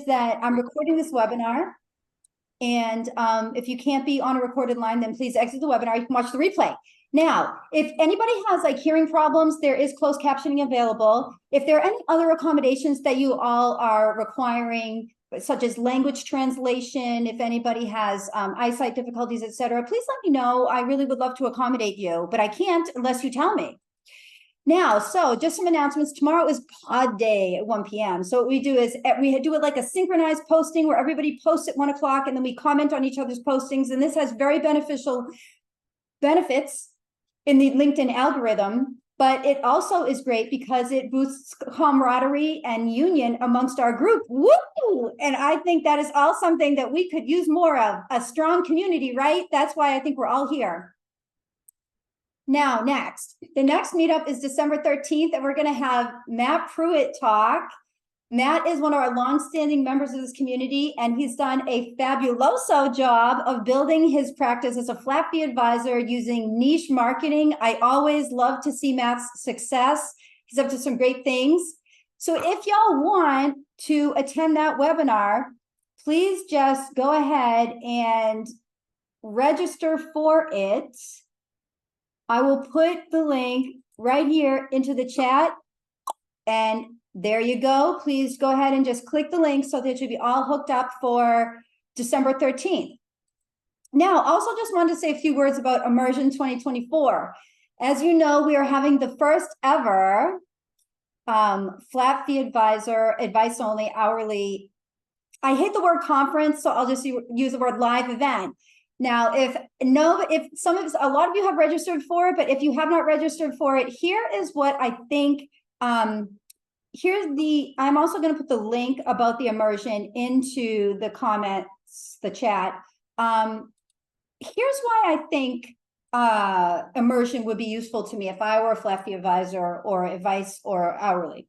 that I'm recording this webinar. And if you can't be on a recorded line, then please exit the webinar. You can watch the replay. Now, if anybody has like hearing problems, there is closed captioning available. If there are any other accommodations that you all are requiring, such as language translation, if anybody has eyesight difficulties, etc., please let me know. I really would love to accommodate you, but I can't unless you tell me. Now, so just some announcements. Tomorrow is pod day at 1 p.m. So what we do is we do it like a synchronized posting where everybody posts at 1 o'clock and then we comment on each other's postings. And this has very beneficial benefits in the LinkedIn algorithm, but it also is great because it boosts camaraderie and union amongst our group. Woo! And I think that is all something that we could use more of, a strong community, right? That's why I think we're all here. Now, the next meetup is December 13th, and we're going to have Matt Pruitt talk. Matt is one of our longstanding members of this community, and he's done a fabuloso job of building his practice as a flat fee advisor using niche marketing. I always love to see Matt's success. He's up to some great things. So if y'all want to attend that webinar, please just go ahead and register for it. I will put the link right here into the chat, and there you go. Please go ahead and just click the link so that you'll be all hooked up for December 13th. Now, also just wanted to say a few words about Immersion 2024. As you know, we are having the first ever flat fee advisor, advice only, hourly. I hate the word conference, so I'll just use the word live event. Now, a lot of you have registered for it, but if you have not registered for it, here is what I think. I'm also going to put the link about the immersion into the comments, the chat. Here's why I think immersion would be useful to me if I were a flat fee advisor or advice or hourly.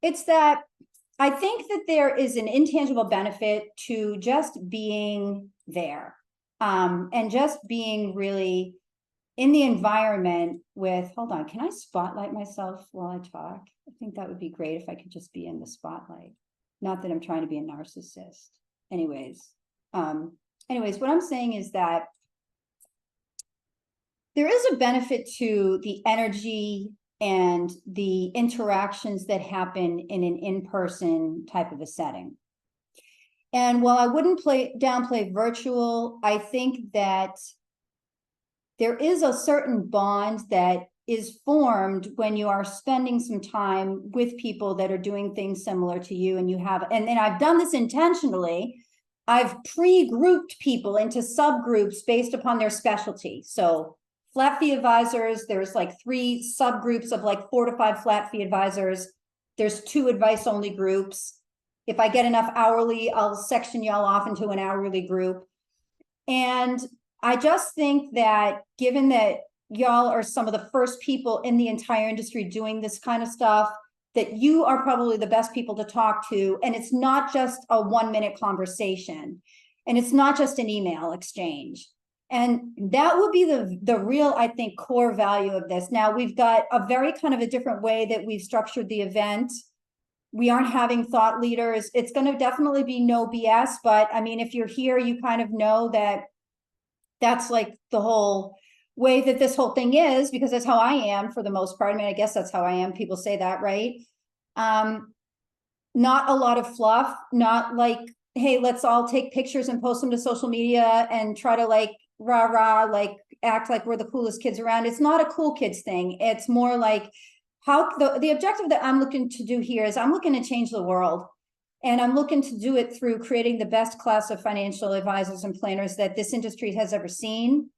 It's that I think that there is an intangible benefit to just being there. And just being really in the environment with, hold on, can I spotlight myself while I talk? I think that would be great if I could just be in the spotlight. Not that I'm trying to be a narcissist. Anyways, what I'm saying is that there is a benefit to the energy and the interactions that happen in an in-person type of a setting. And while I wouldn't downplay virtual, I think that there is a certain bond that is formed when you are spending some time with people that are doing things similar to you, and and I've done this intentionally. I've pre-grouped people into subgroups based upon their specialty. So flat fee advisors, there's like 3 subgroups of like 4 to 5 flat fee advisors. There's 2 advice only groups. If I get enough hourly, I'll section y'all off into an hourly group. And I just think that given that y'all are some of the first people in the entire industry doing this kind of stuff, that you are probably the best people to talk to. And it's not just a 1-minute conversation. And it's not just an email exchange. And that would be the real, I think, core value of this. Now, we've got a very kind of a different way that we've structured the event. We aren't having thought leaders. It's going to definitely be no BS, but I mean, if you're here, you kind of know that that's like the whole way that this whole thing is, because that's how I am for the most part. I mean, I guess that's how I am. People say that, right? Not a lot of fluff, not like, hey, let's all take pictures and post them to social media and try to like rah-rah, like act like we're the coolest kids around. It's not a cool kids thing. It's more like, how the objective that I'm looking to do here is I'm looking to change the world, and I'm looking to do it through creating the best class of financial advisors and planners that this industry has ever seen.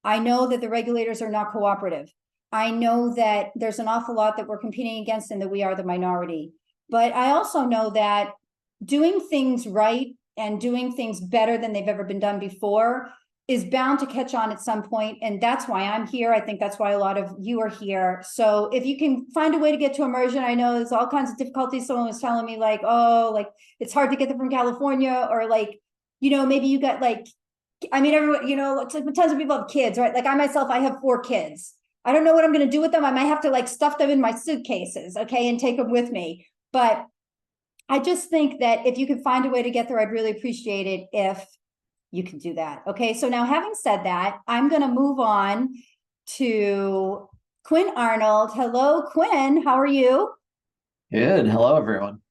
I know that the regulators are not cooperative. I know that there's an awful lot that we're competing against and that we are the minority. But I also know that doing things right and doing things better than they've ever been done before is bound to catch on at some point, and that's why I'm here. I think that's why a lot of you are here. So if you can find a way to get to immersion, I know there's all kinds of difficulties. Someone was telling me like, oh, like it's hard to get them from California, or like, you know, maybe you got like, I mean, everyone, you know, it's like tons of people have kids, right? Like I myself, I have 4 kids. I don't know what I'm going to do with them. I might have to like stuff them in my suitcases, okay, and take them with me. But I just think that if you can find a way to get there, I'd really appreciate it if you can do that. Okay, so now having said that, I'm going to move on to Quinn Arnold. Hello, Quinn. How are you? Good. Hello, everyone.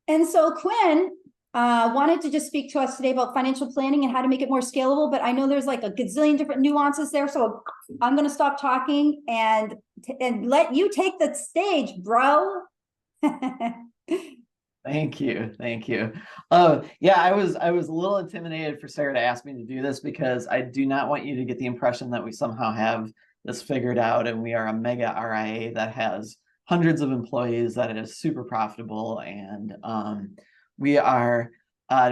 And so Quinn wanted to just speak to us today about financial planning and how to make it more scalable. But I know there's like a gazillion different nuances there. So I'm going to stop talking and let you take the stage, bro. Thank you. Thank you. Yeah, I was a little intimidated for Sarah to ask me to do this because I do not want you to get the impression that we somehow have this figured out and we are a mega RIA that has hundreds of employees that is super profitable. And we are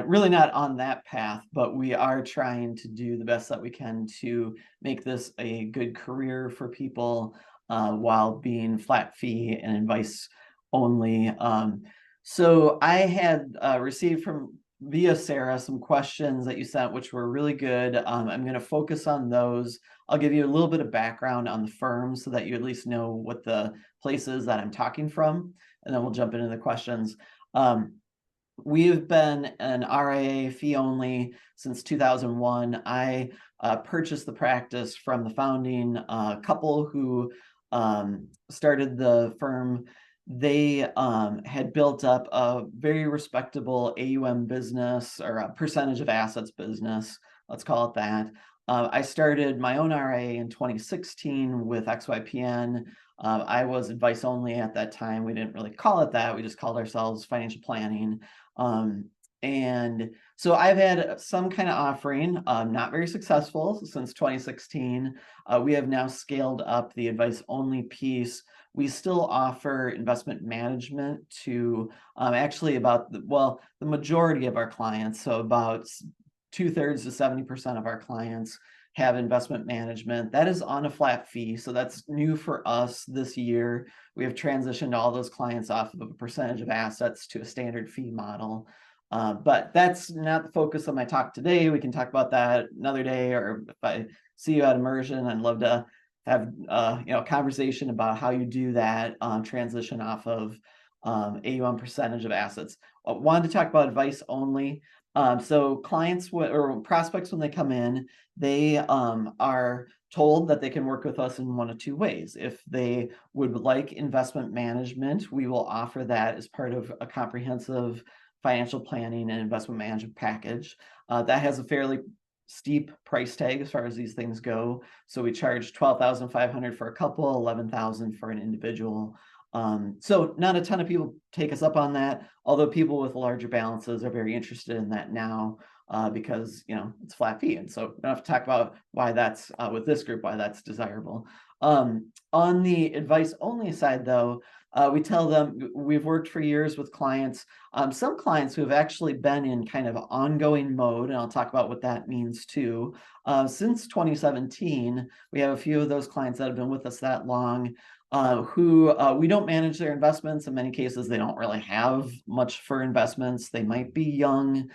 really not on that path, but we are trying to do the best that we can to make this a good career for people while being flat fee and advice only. So I had received from via Sarah some questions that you sent, which were really good. I'm going to focus on those. I'll give you a little bit of background on the firm so that you at least know what the place is that I'm talking from, and then we'll jump into the questions. We've been an RIA fee only since 2001. I purchased the practice from the founding couple who started the firm. They had built up a very respectable AUM business, or a percentage of assets business, let's call it that. I started my own RIA in 2016 with XYPN. I was advice only at that time. We didn't really call it that. We just called ourselves financial planning. And so I've had some kind of offering, not very successful since 2016. We have now scaled up the advice only piece. We still offer investment management to actually about the majority of our clients. So about 2/3 to 70% of our clients have investment management. That is on a flat fee. So that's new for us this year. We have transitioned all those clients off of a percentage of assets to a standard fee model. But that's not the focus of my talk today. We can talk about that another day, or if I see you at immersion, I'd love to have a conversation about how you do that transition off of AUM percentage of assets. I wanted to talk about advice only. So clients or prospects, when they come in, they are told that they can work with us in one of two ways. If they would like investment management, we will offer that as part of a comprehensive financial planning and investment management package. That has a fairly steep price tag as far as these things go. So we charge $12,500 for a couple, $11,000 for an individual. So not a ton of people take us up on that, although people with larger balances are very interested in that now because it's flat fee. And so we don't have to talk about why that's with this group, why that's desirable. On the advice only side, though, we tell them we've worked for years with clients, some clients who have actually been in kind of ongoing mode, and I'll talk about what that means too. Since 2017, we have a few of those clients that have been with us that long, who we don't manage their investments. In many cases, they don't really have much for investments. They might be young.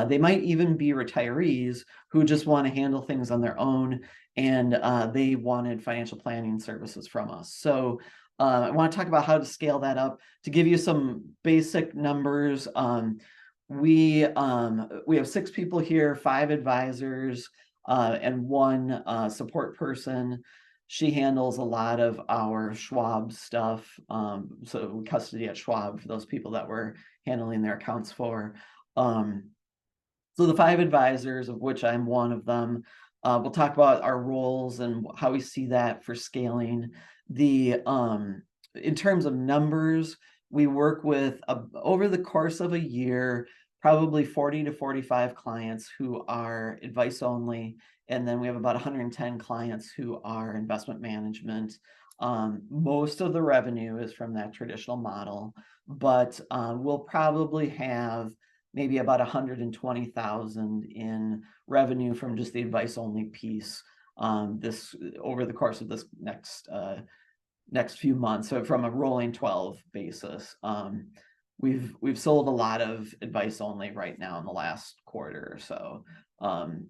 They might even be retirees who just want to handle things on their own, and they wanted financial planning services from us. So I want to talk about how to scale that up. To give you some basic numbers, we have 6 people here, 5 advisors, and 1 support person. She handles a lot of our Schwab stuff. So custody at Schwab for those people that we're handling their accounts for. So the 5 advisors, of which I'm one of them, we'll talk about our roles and how we see that for scaling. In terms of numbers, we work with over the course of a year, probably 40 to 45 clients who are advice only. And then we have about 110 clients who are investment management. Most of the revenue is from that traditional model, but we'll probably have maybe about 120,000 in revenue from just the advice only piece this over the course of this next few months. So from a rolling 12 basis, we've sold a lot of advice only right now in the last quarter or so,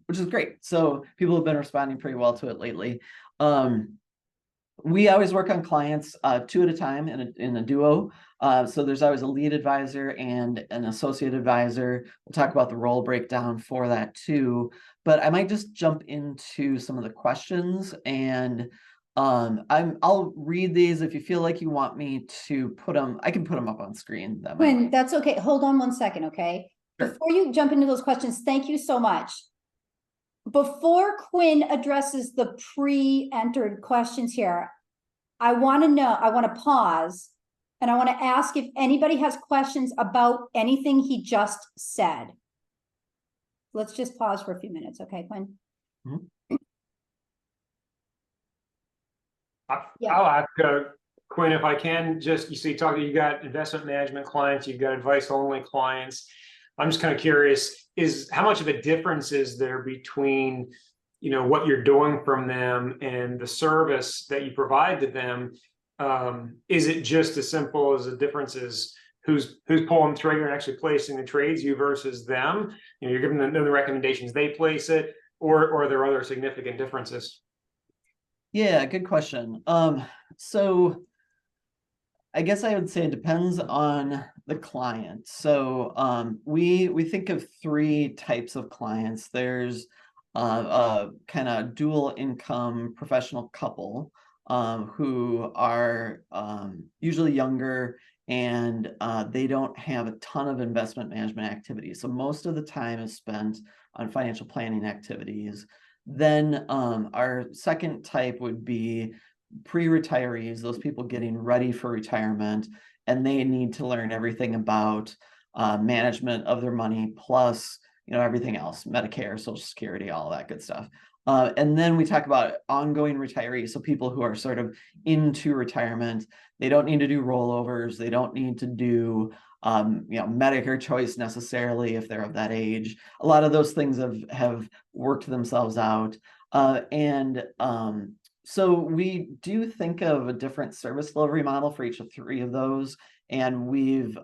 which is great. So people have been responding pretty well to it lately. We always work on clients 2 at a time in a duo. So there's always a lead advisor and an associate advisor. We'll talk about the role breakdown for that too. But I might just jump into some of the questions, and I'll read these. If you feel like you want me to put them, I can put them up on screen. That might. Quinn, that's okay. Hold on one second, okay? Sure. Before you jump into those questions, thank you so much. Before Quinn addresses the pre-entered questions here, I want to pause, and I want to ask if anybody has questions about anything he just said. Let's just pause for a few minutes, okay, Quinn? Yeah. I'll ask Quinn if I can. Just you got investment management clients, you've got advice only clients. I'm just kind of curious, how much of a difference is there between what you're doing from them and the service that you provide to them? Is it just as simple as the difference is who's pulling the trigger and actually placing the trades, you versus them? You're giving them the recommendations, they place it, or are there other significant differences? Yeah, good question. So I guess I would say it depends on the client. So we think of 3 types of clients. There's a kind of dual income professional couple who are usually younger, and they don't have a ton of investment management activities. So most of the time is spent on financial planning activities. Then our second type would be pre-retirees, those people getting ready for retirement, and they need to learn everything about management of their money, plus everything else, Medicare, Social Security, all that good stuff. And then we talk about ongoing retirees, so people who are sort of into retirement. They don't need to do rollovers, they don't need to do Medicare choice necessarily if they're of that age. A lot of those things have worked themselves out. So we do think of a different service delivery model for each of 3 of those. And we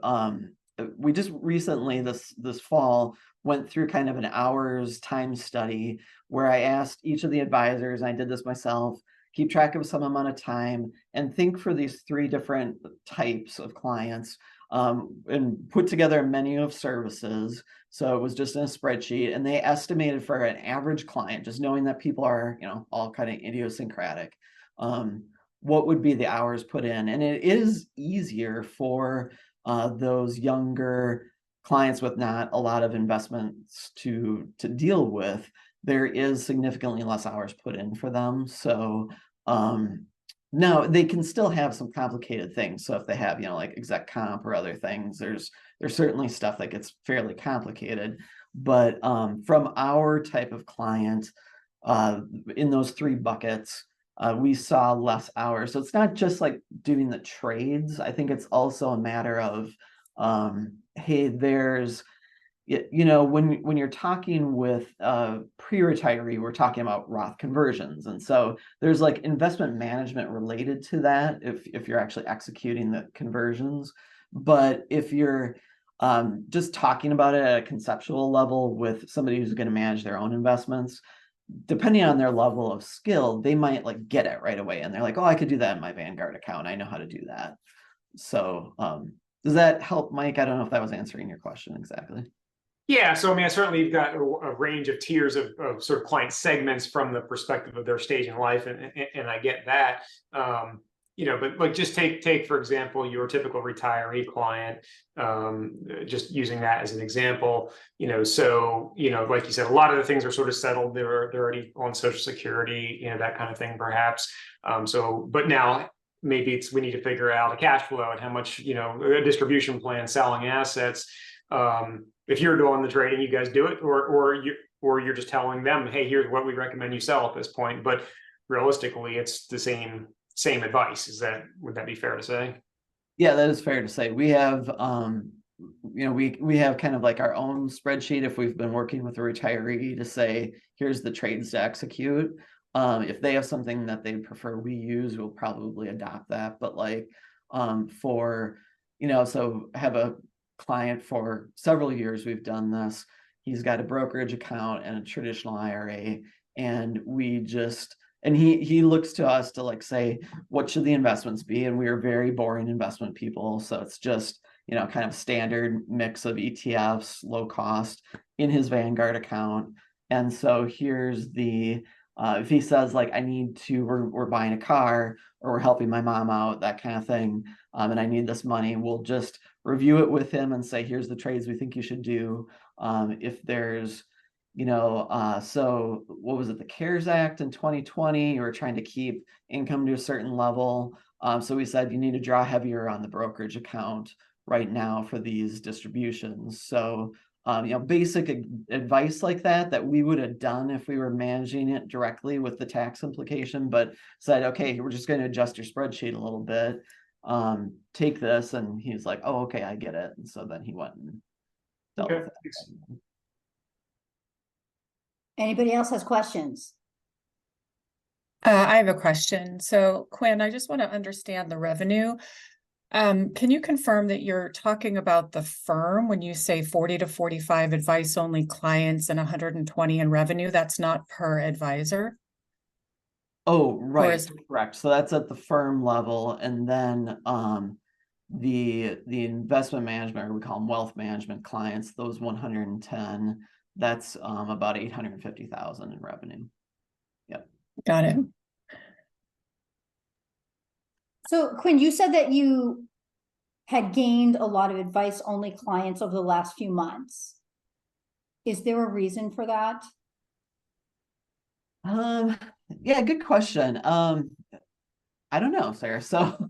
just recently this fall went through kind of an hours time study where I asked each of the advisors, and I did this myself, keep track of some amount of time and think for these 3 different types of clients, and put together a menu of services. So it was just in a spreadsheet, and they estimated for an average client, just knowing that people are, all kind of idiosyncratic, what would be the hours put in. And it is easier for those younger clients with not a lot of investments to deal with. There is significantly less hours put in for them. So now they can still have some complicated things. So if they have, like exec comp or other things, there's certainly stuff that gets fairly complicated. But from our type of client, in those 3 buckets, we saw less hours. So it's not just like doing the trades. I think it's also a matter of, hey, there's, when you're talking with a pre-retiree, we're talking about Roth conversions. And so there's like investment management related to that if you're actually executing the conversions. But if you're just talking about it at a conceptual level with somebody who's going to manage their own investments, depending on their level of skill, they might like get it right away. And they're like, oh, I could do that in my Vanguard account. I know how to do that. So does that help, Mike? I don't know if that was answering your question exactly. Yeah, so I mean, certainly you've got a range of tiers of sort of client segments from the perspective of their stage in life, and I get that. But like just take for example your typical retiree client, just using that as an example. So like you said, a lot of the things are sort of settled. They're already on Social Security, that kind of thing, perhaps. But now maybe we need to figure out a cash flow and how much a distribution plan, selling assets. If you're doing the trading, you guys do it, or you're just telling them, hey, here's what we recommend you sell at this point. But realistically, it's the same advice. Would that be fair to say? Yeah, that is fair to say. We have we have kind of like our own spreadsheet if we've been working with a retiree to say, here's the trades to execute. If they have something that they prefer we use, we'll probably adopt that. But like so have a client for several years, we've done this. He's got a brokerage account and a traditional IRA, and we just and he looks to us to like say, what should the investments be? And we are very boring investment people. So it's just, kind of standard mix of ETFs, low cost in his Vanguard account. And so here's the, if he says like, we're buying a car or we're helping my mom out, that kind of thing. And I need this money, we'll just review it with him and say, here's the trades we think you should do. If there's, so what was it? The CARES Act in 2020, you were trying to keep income to a certain level. So we said you need to draw heavier on the brokerage account right now for these distributions. So, basic advice like that we would have done if we were managing it directly with the tax implication, but said, okay, we're just going to adjust your spreadsheet a little bit. Take this. And he's like, oh, okay, I get it. And so then he went and dealt with it. Anybody else has questions? I have a question. So Quinn, I just want to understand the revenue. Can you confirm that you're talking about the firm when you say 40 to 45 advice only clients and 120 in revenue? That's not per advisor? Oh, right, is- correct. So that's at the firm level. And then the investment management, or we call them wealth management clients, those 110, that's about 850,000 in revenue. Yep. Got it. So Quinn, you said that you had gained a lot of advice only clients over the last few months. Is there a reason for that? Yeah, good question. I don't know, Sarah. So,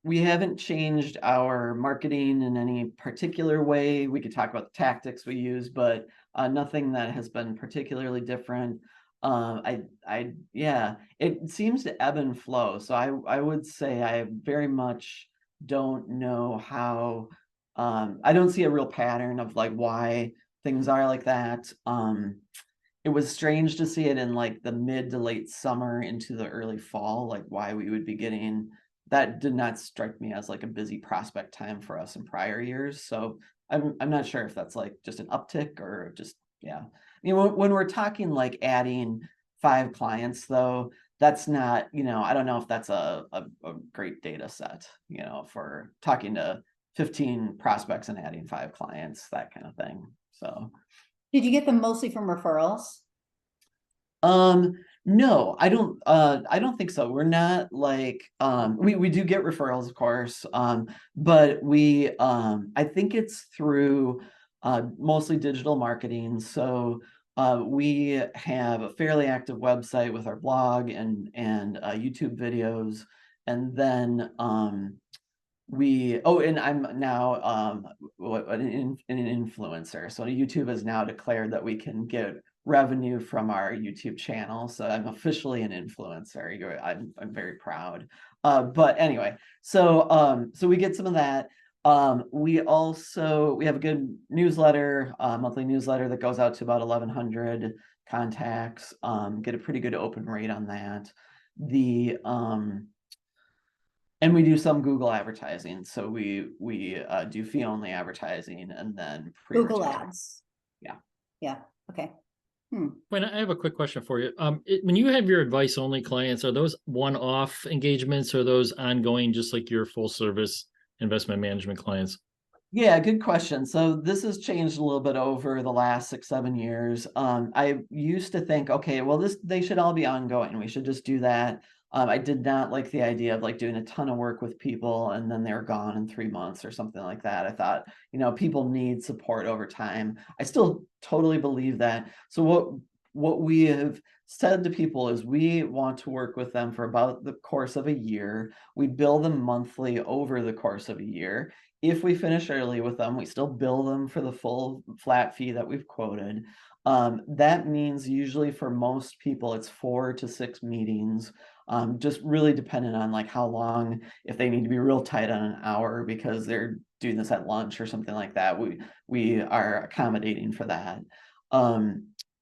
we haven't changed our marketing in any particular way. We could talk about the tactics we use, but nothing that has been particularly different. Yeah, it seems to ebb and flow. So I would say I very much don't know how, I don't see a real pattern of like why things are like that. It was strange to see it in like the mid to late summer into the early fall, like why we would be getting that did not strike me as like a busy prospect time for us in prior years. So I'm not sure if that's like just an uptick or just, yeah. When we're talking like adding 5 clients though, that's not, I don't know if that's a great data set, for talking to 15 prospects and adding 5 clients, that kind of thing. So. Did you get them mostly from referrals? No, I don't think so. We're not like, we do get referrals, of course. But I think it's through, mostly digital marketing. So, we have a fairly active website with our blog and YouTube videos. And then, and I'm now an influencer. So YouTube has now declared that we can get revenue from our YouTube channel. So I'm officially an influencer. I'm very proud. But anyway, so we get some of that. We have a good newsletter, monthly newsletter that goes out to about 1,100 contacts. Get a pretty good open rate on that. And we do some Google advertising. So we do fee only advertising and then Google ads. Yeah. Yeah. Okay. When I have a quick question for you. When you have your advice only clients, are those one-off engagements or are those ongoing, just like your full service investment management clients? Yeah, good question. So this has changed a little bit over the last 6-7 years. I used to think, okay, well, they should all be ongoing. We should just do that. I did not like the idea of like doing a ton of work with people and then they're gone in 3 months or something like that. I thought, people need support over time. I still totally believe that. So what we have said to people is we want to work with them for about the course of a year. We bill them monthly over the course of a year. If we finish early with them, we still bill them for the full flat fee that we've quoted. That means usually for most people, it's 4 to 6 meetings, just really dependent on like how long, if they need to be real tight on an hour because they're doing this at lunch or something like that, we are accommodating for that.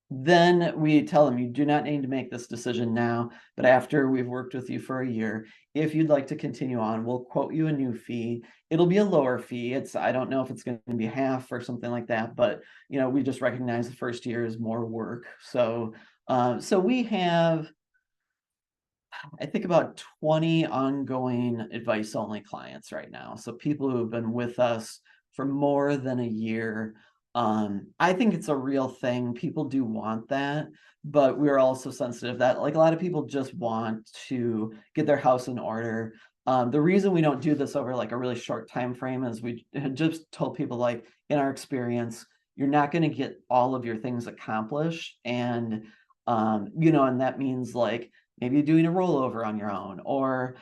Then we tell them, you do not need to make this decision now, but after we've worked with you for a year, if you'd like to continue on, we'll quote you a new fee. It'll be a lower fee. I don't know if it's going to be half or something like that, but we just recognize the first year is more work. So we have, I think, about 20 ongoing advice only clients right now. So people who have been with us for more than a year. I think it's a real thing. People do want that, but we're also sensitive that, like, a lot of people just want to get their house in order. The reason we don't do this over like a really short time frame is we had just told people, like, in our experience, you're not going to get all of your things accomplished. And and that means, like, maybe doing a rollover on your own, or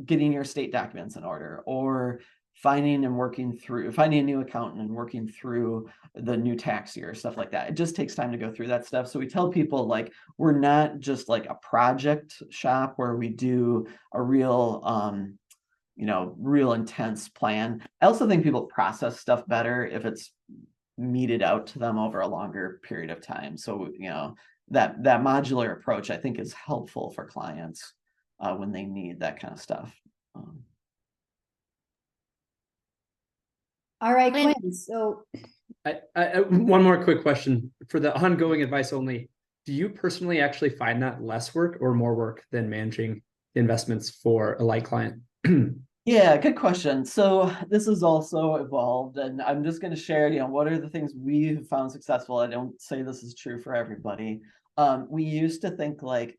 getting your state documents in order, or finding a new accountant and working through the new tax year, stuff like that. It just takes time to go through that stuff. So we tell people, like, we're not just like a project shop where we do a real real intense plan. I also think people process stuff better if it's meted out to them over a longer period of time. So that modular approach, I think, is helpful for clients when they need that kind of stuff. All right, Quinn. Quinn, so One more quick question for the ongoing advice only. Do you personally actually find that less work or more work than managing investments for a light client? Yeah, good question. So this has also evolved, and I'm just going to share, what are the things we've found successful. I don't say this is true for everybody. We used to think, like,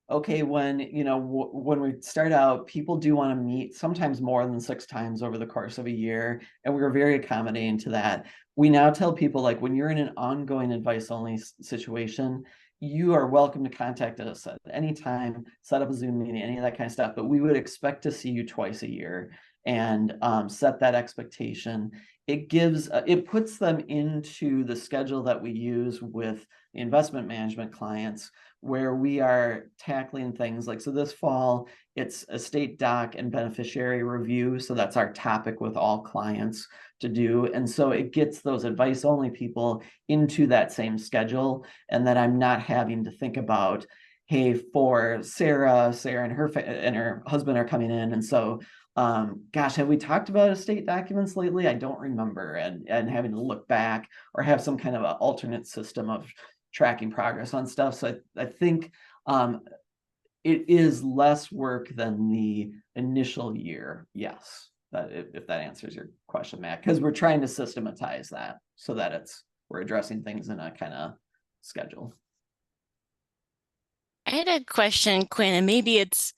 okay, when we start out, people do want to meet sometimes more than 6 times over the course of a year, and we were very accommodating to that. We now tell people, like, when you're in an ongoing advice only situation, you are welcome to contact us at any time, set up a Zoom meeting, any of that kind of stuff, but we would expect to see you twice a year, and set that expectation. It puts them into the schedule that we use with the investment management clients, where we are tackling things like, so this fall, it's estate doc and beneficiary review. So that's our topic with all clients to do. And so it gets those advice only people into that same schedule. And then I'm not having to think about, hey, for Sarah and her husband are coming in. And so, gosh, have we talked about estate documents lately? I don't remember. And having to look back or have some kind of an alternate system of tracking progress on stuff. So I think it is less work than the initial year. Yes, if that answers your question, Matt, because we're trying to systematize that so that we're addressing things in a kind of schedule. I had a question, Quinn, and maybe it's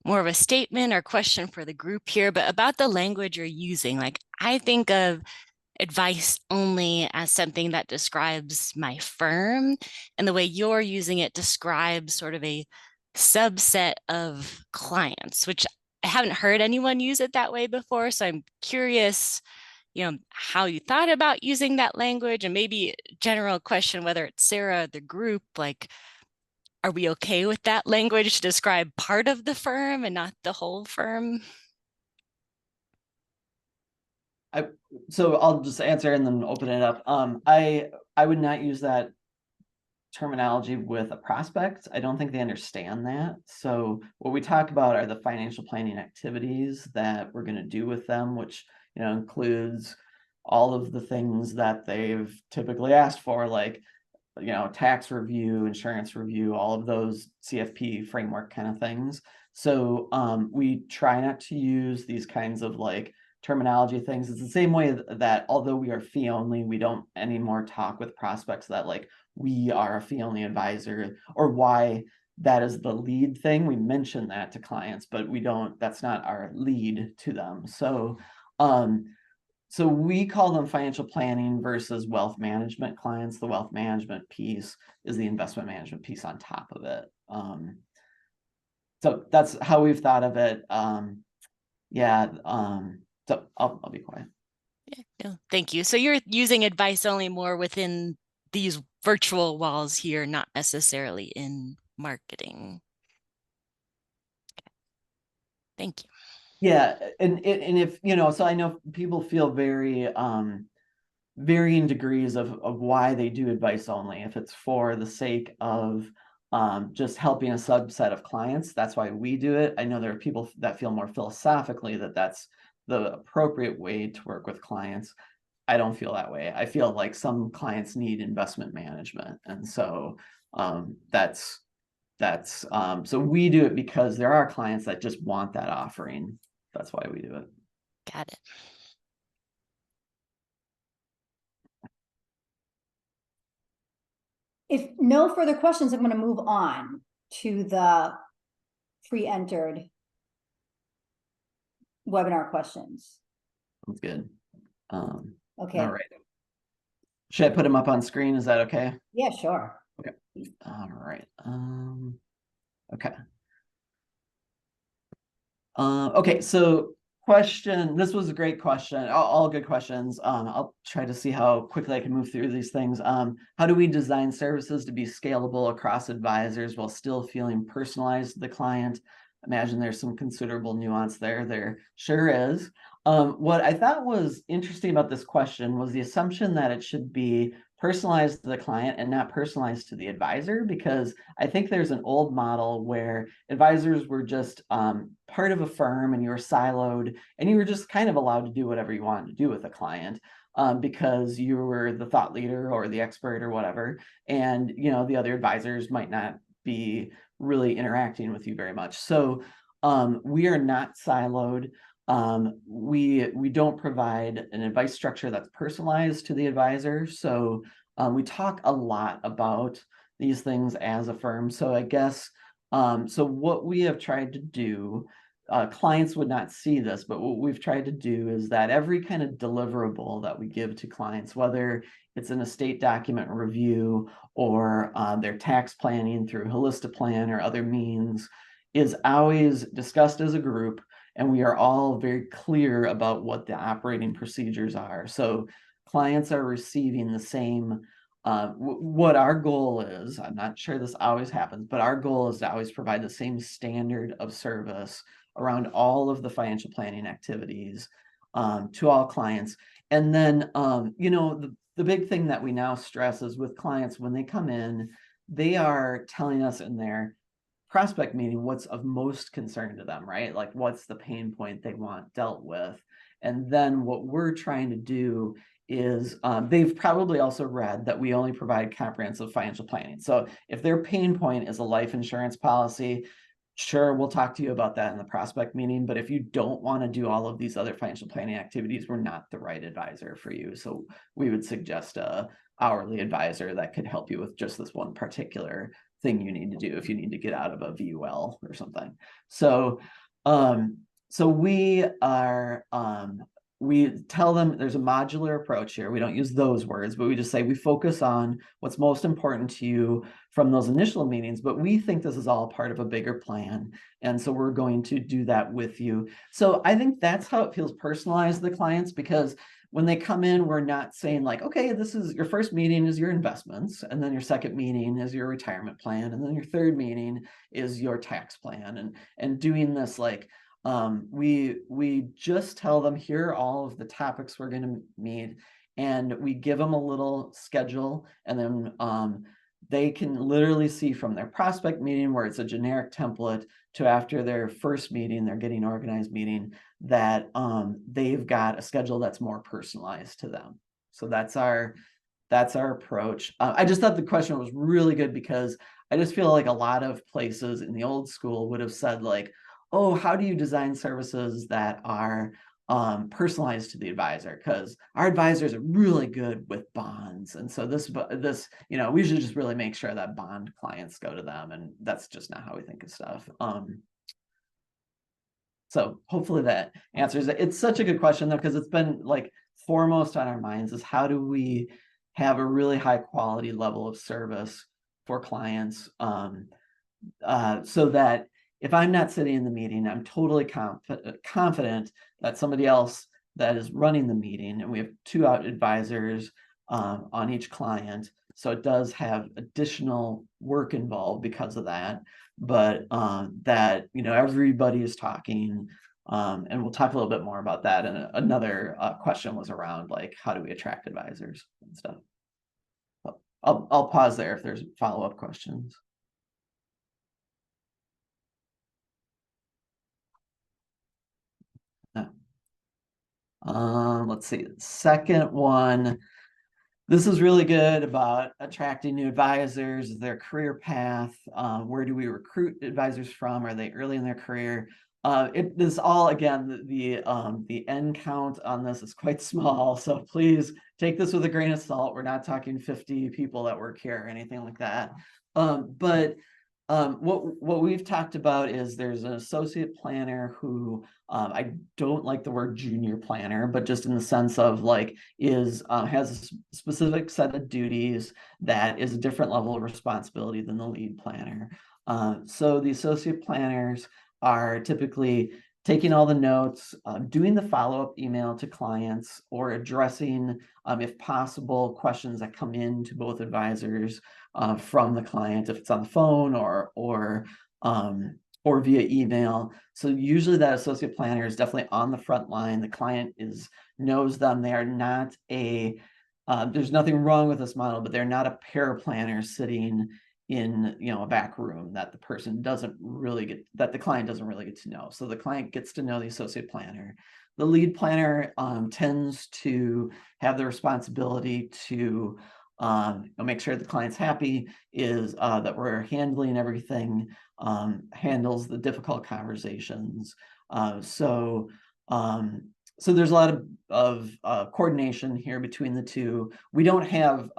more of a statement or question for the group here, but about the language you're using. Like, I think of advice only as something that describes my firm, and the way you're using it describes sort of a subset of clients, which I haven't heard anyone use it that way before. So I'm curious, how you thought about using that language, and maybe general question, whether it's Sarah, the group, like, are we okay with that language to describe part of the firm and not the whole firm? So I'll just answer and then open it up. I would not use that terminology with a prospect. I don't think they understand that. So what we talk about are the financial planning activities that we're going to do with them, which includes all of the things that they've typically asked for, like tax review, insurance review, all of those CFP framework kind of things. So we try not to use these kinds of like terminology things. It's the same way that although we are fee only, we don't anymore talk with prospects that, like, we are a fee only advisor, or why that is the lead thing. We mention that to clients, but that's not our lead to them. So so we call them financial planning versus wealth management clients. The wealth management piece is the investment management piece on top of it. So that's how we've thought of it. So I'll be quiet. Yeah, no, thank you. So you're using advice only more within these virtual walls here, not necessarily in marketing. Thank you. Yeah, and if so I know people feel very varying degrees of why they do advice only. If it's for the sake of just helping a subset of clients, that's why we do it. I know there are people that feel more philosophically that that's the appropriate way to work with clients. I don't feel that way. I feel like some clients need investment management. And so so we do it because there are clients that just want that offering. That's why we do it. Got it. If no further questions, I'm going to move on to the pre-entered webinar questions. That's good. Okay. All right. Should I put them up on screen? Is that okay? Yeah, sure. Okay. All right. Okay. Okay, so question, this was a great question, all good questions. I'll try to see how quickly I can move through these things. How do we design services to be scalable across advisors while still feeling personalized to the client? Imagine there's some considerable nuance there. There sure is. What I thought was interesting about this question was the assumption that it should be personalized to the client and not personalized to the advisor, because I think there's an old model where advisors were just part of a firm and you were siloed and you were just kind of allowed to do whatever you wanted to do with a client because you were the thought leader or the expert or whatever. And, you know, the other advisors might not be really interacting with you very much. So we are not siloed. We don't provide an advice structure that's personalized to the advisor. So we talk a lot about these things as a firm. So I guess, so what we have tried to do, clients would not see this, but what we've tried to do is that every kind of deliverable that we give to clients, whether it's an estate document review or their tax planning through Holistiplan or other means, is always discussed as a group. And we are all very clear about what the operating procedures are. So clients are receiving the same, what our goal is. I'm not sure this always happens, but our goal is to always provide the same standard of service around all of the financial planning activities to all clients. And then, you know, the big thing that we now stress is with clients, when they come in, they are telling us in their prospect meeting what's of most concern to them, right? Like what's the pain point they want dealt with. And then what we're trying to do is they've probably also read that we only provide comprehensive financial planning. So if their pain point is a life insurance policy, sure, we'll talk to you about that in the prospect meeting. But if you don't want to do all of these other financial planning activities, we're not the right advisor for you. So we would suggest a hourly advisor that could help you with just this one particular thing you need to do if you need to get out of a VUL or something. So, so we are, we tell them there's a modular approach here. We don't use those words, but we just say we focus on what's most important to you from those initial meetings, but we think this is all part of a bigger plan. And so we're going to do that with you. So I think that's how it feels personalized to the clients, because when they come in, we're not saying like, okay, this is your first meeting is your investments, and then your second meeting is your retirement plan, and then your third meeting is your tax plan, and doing this like we just tell them here are all of the topics we're going to meet, and we give them a little schedule, and then they can literally see from their prospect meeting where it's a generic template to after their first meeting, they're getting organized meeting, that they've got a schedule that's more personalized to them. So that's our approach. I just thought the question was really good, because I just feel like a lot of places in the old school would have said like, oh, how do you design services that are personalized to the advisor? Because our advisors are really good with bonds. And so this, you know, we should just really make sure that bond clients go to them. And that's just not how we think of stuff. So hopefully that answers it. It's such a good question though, because it's been like foremost on our minds is how do we have a really high quality level of service for clients so that if I'm not sitting in the meeting, I'm totally confident that somebody else that is running the meeting, and we have 2 advisors on each client. So it does have additional work involved because of that, but that, you know, everybody is talking And we'll talk a little bit more about that. And another question was around like, how do we attract advisors and stuff? But I'll pause there if there's follow-up questions. Let's see. Second one. This is really good about attracting new advisors, their career path. Where do we recruit advisors from? Are they early in their career? It is all, again, the end count on this is quite small. So please take this with a grain of salt. We're not talking 50 people that work here or anything like that. But what we've talked about is there's an associate planner who I don't like the word junior planner, but just in the sense of like has a specific set of duties that is a different level of responsibility than the lead planner. So the associate planners are typically taking all the notes, doing the follow-up email to clients, or addressing, if possible, questions that come in to both advisors from the client, if it's on the phone or via email. So usually that associate planner is definitely on the front line. The client knows them. They are not there's nothing wrong with this model, but they're not a paraplanner sitting in a back room that the client doesn't really get to know. So the client gets to know the associate planner. The lead planner tends to have the responsibility to make sure the client's happy, that we're handling everything, handles the difficult conversations. So there's a lot of coordination here between the two. We don't have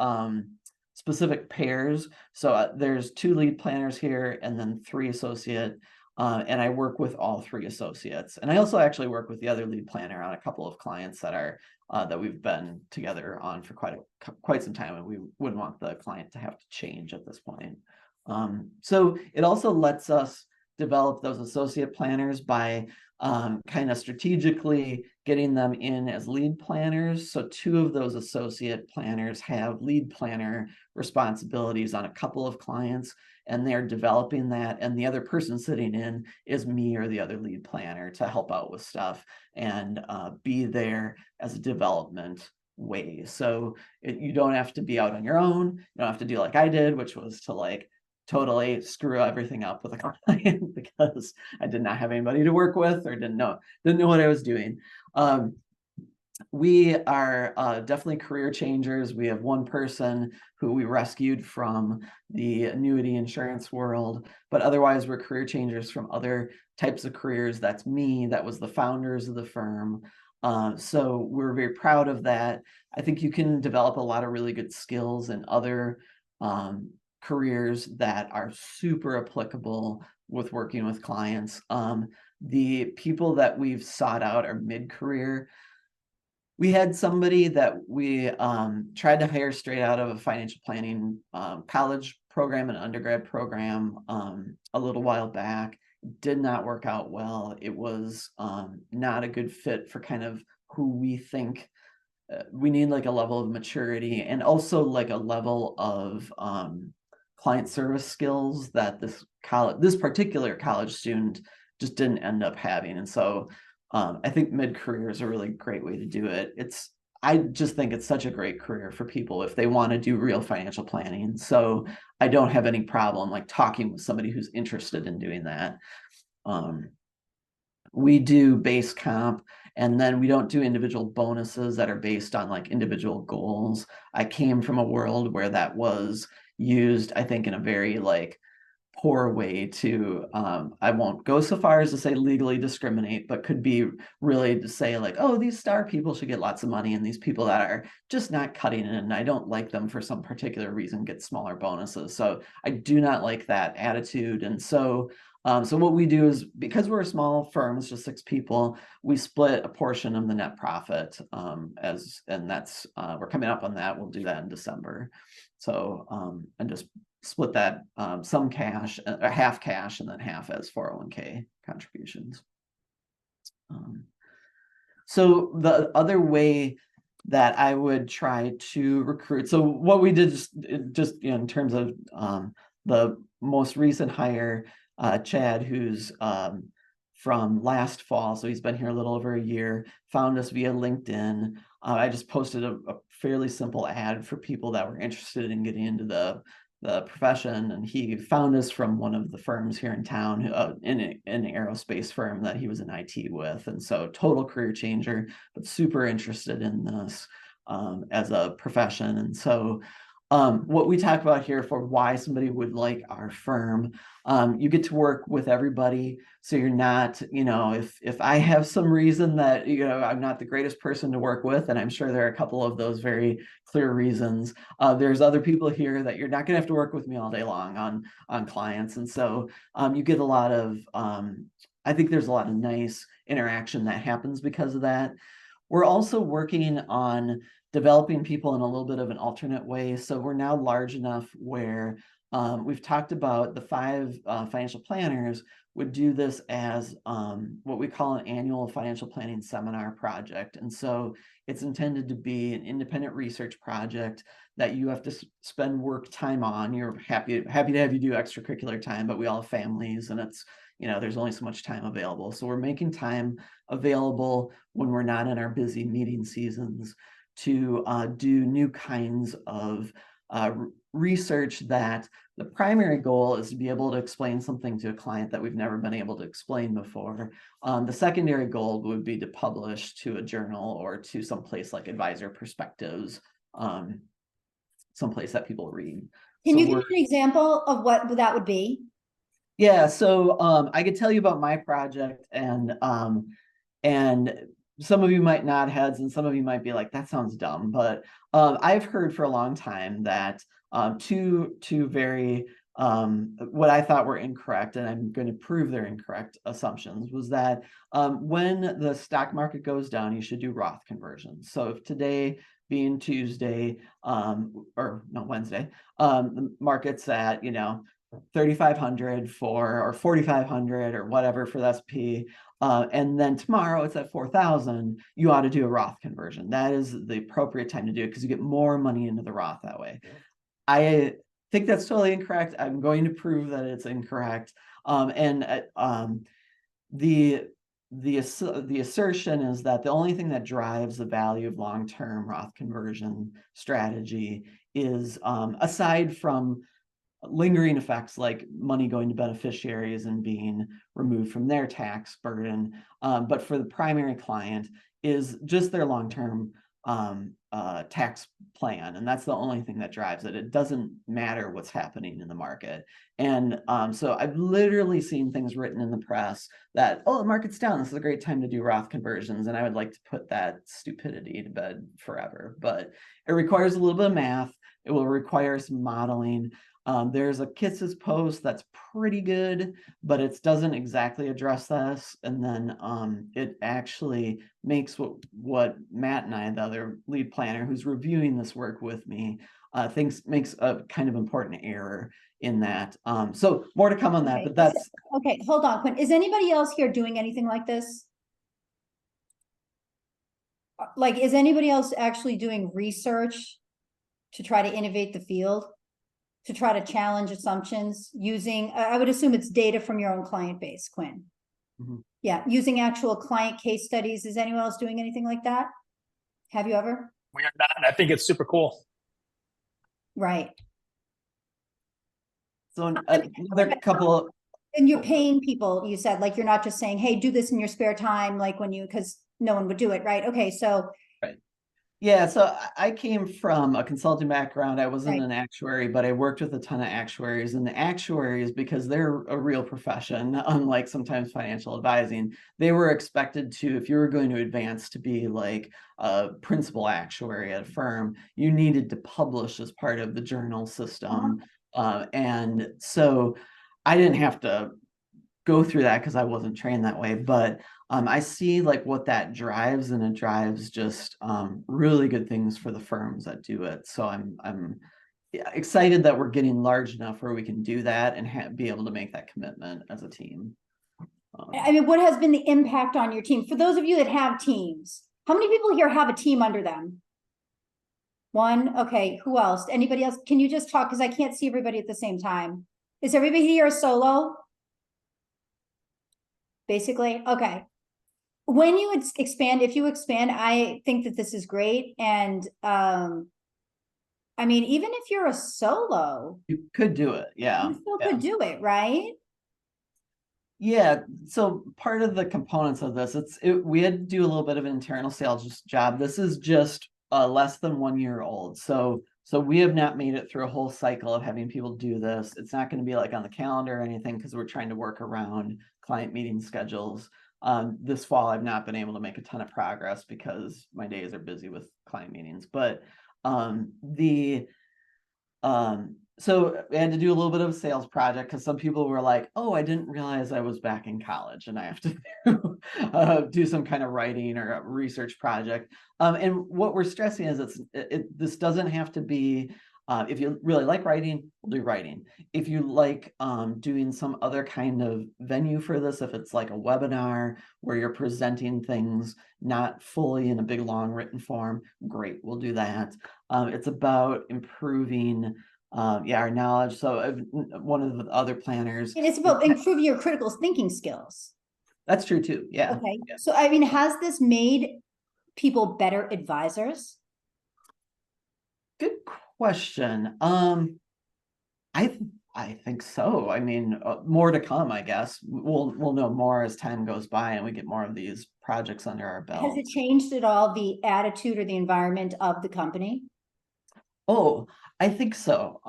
specific pairs. So there's 2 lead planners here and then 3 associate. And I work with all 3 associates. And I also actually work with the other lead planner on a couple of clients that we've been together on for quite some time, and we wouldn't want the client to have to change at this point. So it also lets us develop those associate planners by kind of strategically getting them in as lead planners. So 2 of those associate planners have lead planner responsibilities on a couple of clients, and they're developing that. And the other person sitting in is me or the other lead planner to help out with stuff and be there as a development way. So you don't have to be out on your own. You don't have to do like I did, which was to like totally screw everything up with a client because I did not have anybody to work with or didn't know what I was doing. We are definitely career changers. We have one person who we rescued from the annuity insurance world, but otherwise we're career changers from other types of careers. That's me. That was the founders of the firm. So we're very proud of that. I think you can develop a lot of really good skills in other careers that are super applicable with working with clients. The people that we've sought out are mid-career. We had somebody that we tried to hire straight out of a financial planning college program, an undergrad program, a little while back. Did not work out well. It was not a good fit for kind of who we think we need, like a level of maturity and also like a level of client service skills that this particular college student just didn't end up having. And so I think mid-career is a really great way to do it. I just think it's such a great career for people if they want to do real financial planning. So I don't have any problem like talking with somebody who's interested in doing that. We do base comp, and then we don't do individual bonuses that are based on like individual goals. I came from a world where that was used, I think, in a very like poor way to I won't go so far as to say legally discriminate, but could be really to say like, oh, these star people should get lots of money and these people that are just not cutting it and I don't like them for some particular reason get smaller bonuses. So I do not like that attitude. And so what we do is, because we're a small firm, it's just 6 people, we split a portion of the net profit and that's we're coming up on that. We'll do that in December. So and just split that some cash, half cash, and then half as 401k contributions. So the other way that I would try to recruit, so what we did just in terms of the most recent hire, Chad, who's from last fall. So he's been here a little over a year, found us via LinkedIn. I just posted a fairly simple ad for people that were interested in getting into the profession, and he found us from one of the firms here in town, in an aerospace firm that he was in IT with. And so total career changer, but super interested in this as a profession. And so what we talk about here for why somebody would like our firm, you get to work with everybody. So you're not, if I have some reason that, I'm not the greatest person to work with, and I'm sure there are a couple of those very clear reasons, there's other people here that you're not going to have to work with me all day long on clients. And so you get a lot of, I think there's a lot of nice interaction that happens because of that. We're also working on developing people in a little bit of an alternate way. So we're now large enough where we've talked about the 5 financial planners would do this as what we call an annual financial planning seminar project. And so it's intended to be an independent research project that you have to spend work time on. You're happy to have you do extracurricular time, but we all have families, and it's, there's only so much time available. So we're making time available when we're not in our busy meeting seasons to do new kinds of research that the primary goal is to be able to explain something to a client that we've never been able to explain before. The secondary goal would be to publish to a journal or to someplace like Advisor Perspectives, someplace that people read. Can you give me an example of what that would be? Yeah, so I could tell you about my project, and some of you might nod heads and some of you might be like, that sounds dumb. But I've heard for a long time that two very, what I thought were incorrect, and I'm going to prove they're incorrect assumptions, was that when the stock market goes down, you should do Roth conversions. So if today being Tuesday, or no, Wednesday, the market's at, 3,500 or 4,500 or whatever for the SP, and then tomorrow it's at 4,000, you ought to do a Roth conversion. That is the appropriate time to do it because you get more money into the Roth that way. I think that's totally incorrect. I'm going to prove that it's incorrect. The assertion is that the only thing that drives the value of long-term Roth conversion strategy is, aside from lingering effects like money going to beneficiaries and being removed from their tax burden, but for the primary client is just their long-term tax plan. And that's the only thing that drives it. It doesn't matter what's happening in the market. And so I've literally seen things written in the press that, oh, the market's down, this is a great time to do Roth conversions. And I would like to put that stupidity to bed forever. But it requires a little bit of math. It will require some modeling. There's a Kits's post that's pretty good, but it doesn't exactly address this. And then it actually makes what Matt and I, the other lead planner who's reviewing this work with me, makes a kind of important error in that. So more to come on that, Okay. but that's okay. Hold on, Quinn. Is anybody else here doing anything like this? Like, is anybody else actually doing research to try to innovate the field? To try to challenge assumptions using, I would assume it's data from your own client base, Quinn. Mm-hmm. Yeah, using actual client case studies. Is anyone else doing anything like that? Have you ever? We are not. I think it's super cool. Right. so another couple. And you're paying people, you said, like, you're not just saying, hey, do this in your spare time, like when because no one would do it, right? Okay, so. Right. Yeah, so I came from a consulting background. I wasn't Right. an actuary, but I worked with a ton of actuaries, and the actuaries, because they're a real profession, unlike sometimes financial advising, they were expected to, if you were going to advance to be like a principal actuary at a firm, you needed to publish as part of the journal system. And so I didn't have to go through that because I wasn't trained that way, but I see like what that drives, and it drives just really good things for the firms that do it. So I'm excited that we're getting large enough where we can do that and be able to make that commitment as a team. I mean, what has been the impact on your team? For those of you that have teams, how many people here have a team under them? One? Okay, who else? Anybody else? Can you just talk? Because I can't see everybody at the same time. Is everybody here a solo? basically? Okay. When you expand, if you expand, I think that this is great. And I mean, even if you're a solo, You could do it. Yeah. you still Yeah. could do it, right? Yeah, so part of the components of this, we had to do a little bit of an internal sales job. This is just less than 1 year old. So we have not made it through a whole cycle of having people do this. It's not going to be like on the calendar or anything because we're trying to work around client meeting schedules. This fall, I've not been able to make a ton of progress because my days are busy with client meetings. But so I had to do a little bit of a sales project because some people were like, "Oh, I didn't realize I was back in college and I have to do some kind of writing or a research project." And what we're stressing is this doesn't have to be. If you really like writing, we'll do writing. If you like doing some other kind of venue for this, if it's like a webinar where you're presenting things not fully in a big long written form, great, we'll do that. It's about improving our knowledge. So one of the other planners, And it's about improving your critical thinking skills. that's true too. Yeah. Okay. Yeah. So, I mean, has this made people better advisors? Good question. I think so. I mean, more to come, I guess. We'll know more as time goes by and we get more of these projects under our belt. Has it changed at all the attitude or the environment of the company? Oh, I think so.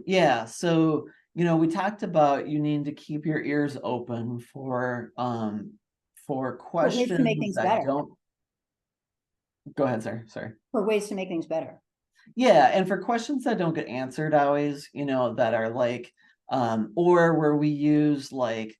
Yeah. So, we talked about you need to keep your ears open for ways to make questions things that better. don't. Go ahead, sir. Sorry. For ways to make things better. Yeah, and for questions that don't get answered always, that are like, or where we use like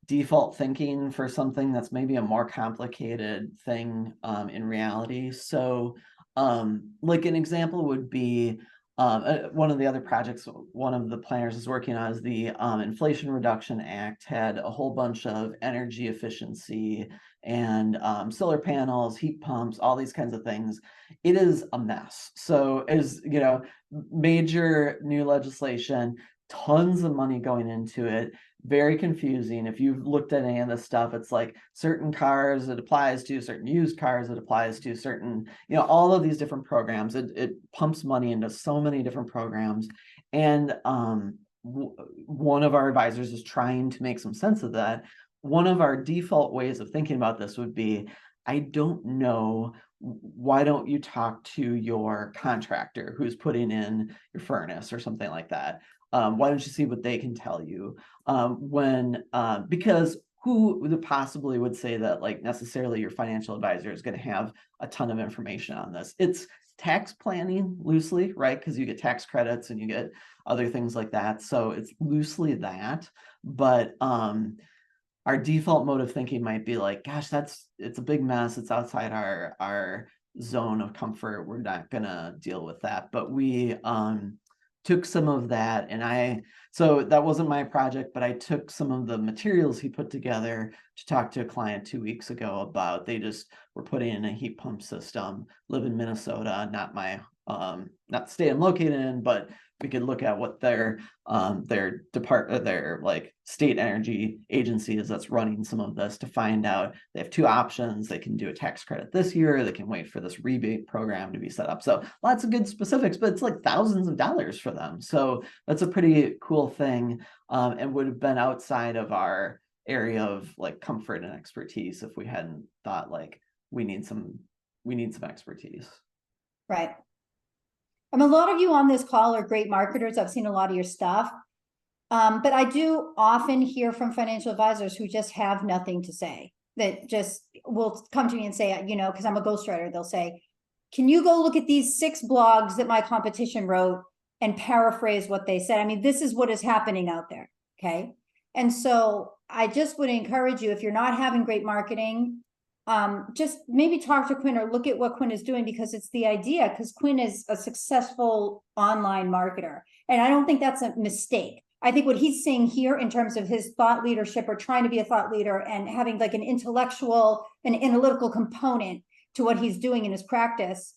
default thinking for something that's maybe a more complicated thing in reality. So like an example would be one of the other projects one of the planners is working on is the Inflation Reduction Act had a whole bunch of energy efficiency and solar panels, heat pumps, all these kinds of things. It is a mess. So as major new legislation, tons of money going into it, very confusing. If you've looked at any of this stuff, it's like certain cars it applies to, certain used cars it applies to, certain, all of these different programs. It pumps money into so many different programs. And one of our advisors is trying to make some sense of that. One of our default ways of thinking about this would be, I don't know, why don't you talk to your contractor who's putting in your furnace or something like that? Why don't you see what they can tell you? Because who possibly would say that like necessarily your financial advisor is going to have a ton of information on this? It's tax planning loosely, right? Because you get tax credits and you get other things like that. So it's loosely that, but our default mode of thinking might be like, gosh, it's a big mess. It's outside our zone of comfort. We're not gonna deal with that. But we took some of that so that wasn't my project, but I took some of the materials he put together to talk to a client 2 weeks ago about. They just were putting in a heat pump system, live in Minnesota, not the state I'm located in, but we could look at what their like state energy agency is that's running some of this to find out. They have two options. They can do a tax credit this year. They can wait for this rebate program to be set up. So lots of good specifics, but it's like thousands of dollars for them. So that's a pretty cool thing, and would have been outside of our area of like comfort and expertise if we hadn't thought like we need some expertise. Right. I mean, a lot of you on this call are great marketers. I've seen a lot of your stuff. But I do often hear from financial advisors who just have nothing to say, that just will come to me and say, because I'm a ghostwriter, they'll say, can you go look at these 6 blogs that my competition wrote and paraphrase what they said? I mean, this is what is happening out there. Okay. And so I just would encourage you, if you're not having great marketing, just maybe talk to Quinn or look at what Quinn is doing, because it's the idea, because Quinn is a successful online marketer. And I don't think that's a mistake. I think what he's saying here in terms of his thought leadership or trying to be a thought leader and having like an intellectual and analytical component to what he's doing in his practice,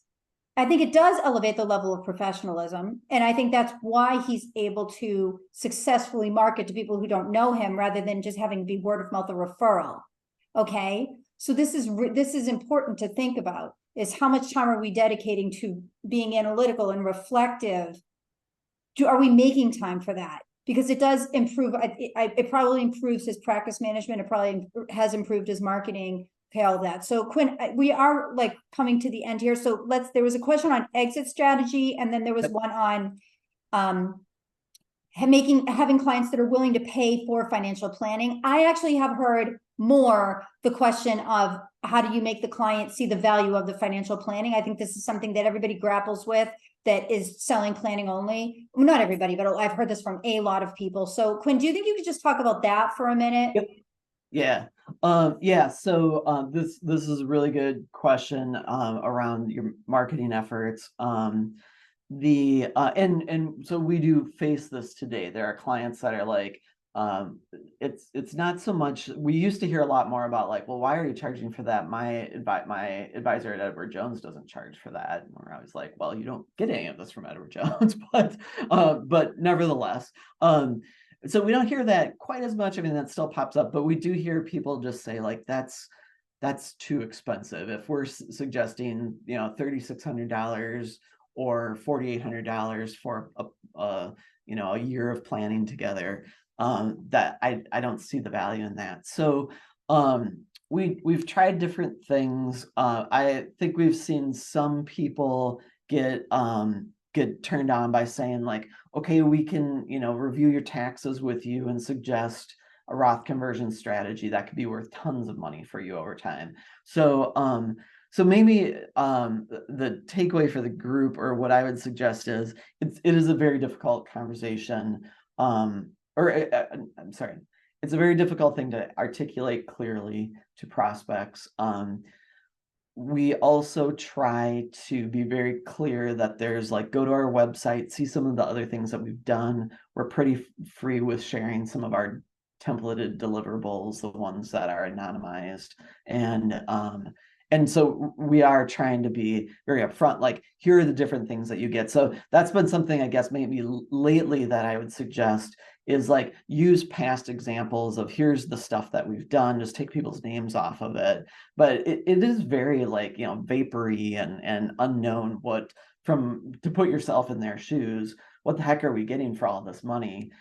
I think it does elevate the level of professionalism. And I think that's why he's able to successfully market to people who don't know him, rather than just having to be word of mouth or referral. Okay, so this is important to think about, is how much time are we dedicating to being analytical and reflective? Are we making time for that? Because it does improve, it probably improves his practice management, it probably has improved his marketing, okay, all that. So Quinn, we are like coming to the end here. So there was a question on exit strategy, and then there was one on having clients that are willing to pay for financial planning. I actually have heard more the question of how do you make the client see the value of the financial planning? I think this is something that everybody grapples with that is selling planning only. Well, not everybody, but I've heard this from a lot of people. So Quinn, do you think you could just talk about that for a minute? Yep. Yeah. So this is a really good question around your marketing efforts. And so we do face this today. There are clients that are like, it's not so much, we used to hear a lot more about like, well, why are you charging for that? My advisor at Edward Jones doesn't charge for that. And we're always like, well, you don't get any of this from Edward Jones, but nevertheless, so we don't hear that quite as much. I mean, that still pops up, but we do hear people just say like, that's too expensive. If we're suggesting, $3,600 or $4,800 for a year of planning together, that I don't see the value in that. So we've tried different things. I think we've seen some people get turned on by saying like, okay, we can review your taxes with you and suggest a Roth conversion strategy that could be worth tons of money for you over time. So maybe the takeaway for the group, or what I would suggest, is it is a very difficult conversation. I'm sorry, it's a very difficult thing to articulate clearly to prospects. We also try to be very clear that there's like, go to our website, see some of the other things that we've done. We're pretty free with sharing some of our templated deliverables, the ones that are anonymized. And so we are trying to be very upfront, like, here are the different things that you get. So that's been something, I guess, maybe lately that I would suggest is like, use past examples of here's the stuff that we've done, just take people's names off of it. But it is very like, vapory and unknown to put yourself in their shoes. What the heck are we getting for all this money?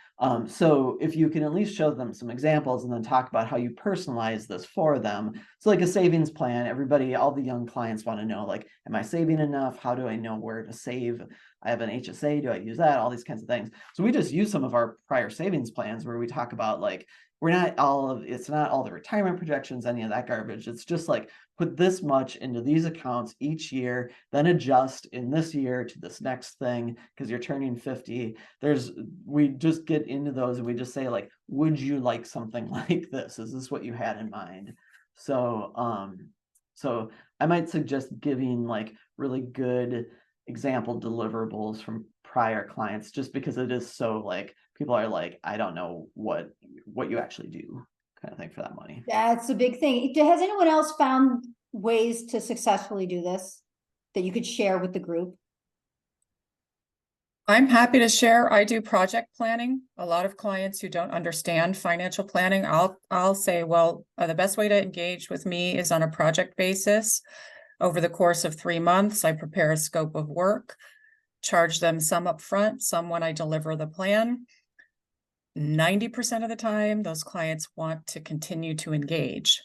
So if you can at least show them some examples and then talk about how you personalize this for them. So like a savings plan, all the young clients want to know, like, am I saving enough? How do I know where to save? I have an HSA, do I use that? All these kinds of things. So we just use some of our prior savings plans where we talk about like, it's not all the retirement projections, any of that garbage. It's just like, put this much into these accounts each year, then adjust in this year to this next thing because you're turning 50. We just get into those and we just say like, would you like something like this? Is this what you had in mind? So I might suggest giving like really good example deliverables from prior clients, just because it is so like, people are like, I don't know what you actually do, kind of thing, for that money. That's a big thing. Has anyone else found ways to successfully do this that you could share with the group? I'm happy to share. I do project planning. A lot of clients who don't understand financial planning, I'll say, well, the best way to engage with me is on a project basis. Over the course of 3 months, I prepare a scope of work, charge them some upfront, some when I deliver the plan. 90% of the time, those clients want to continue to engage.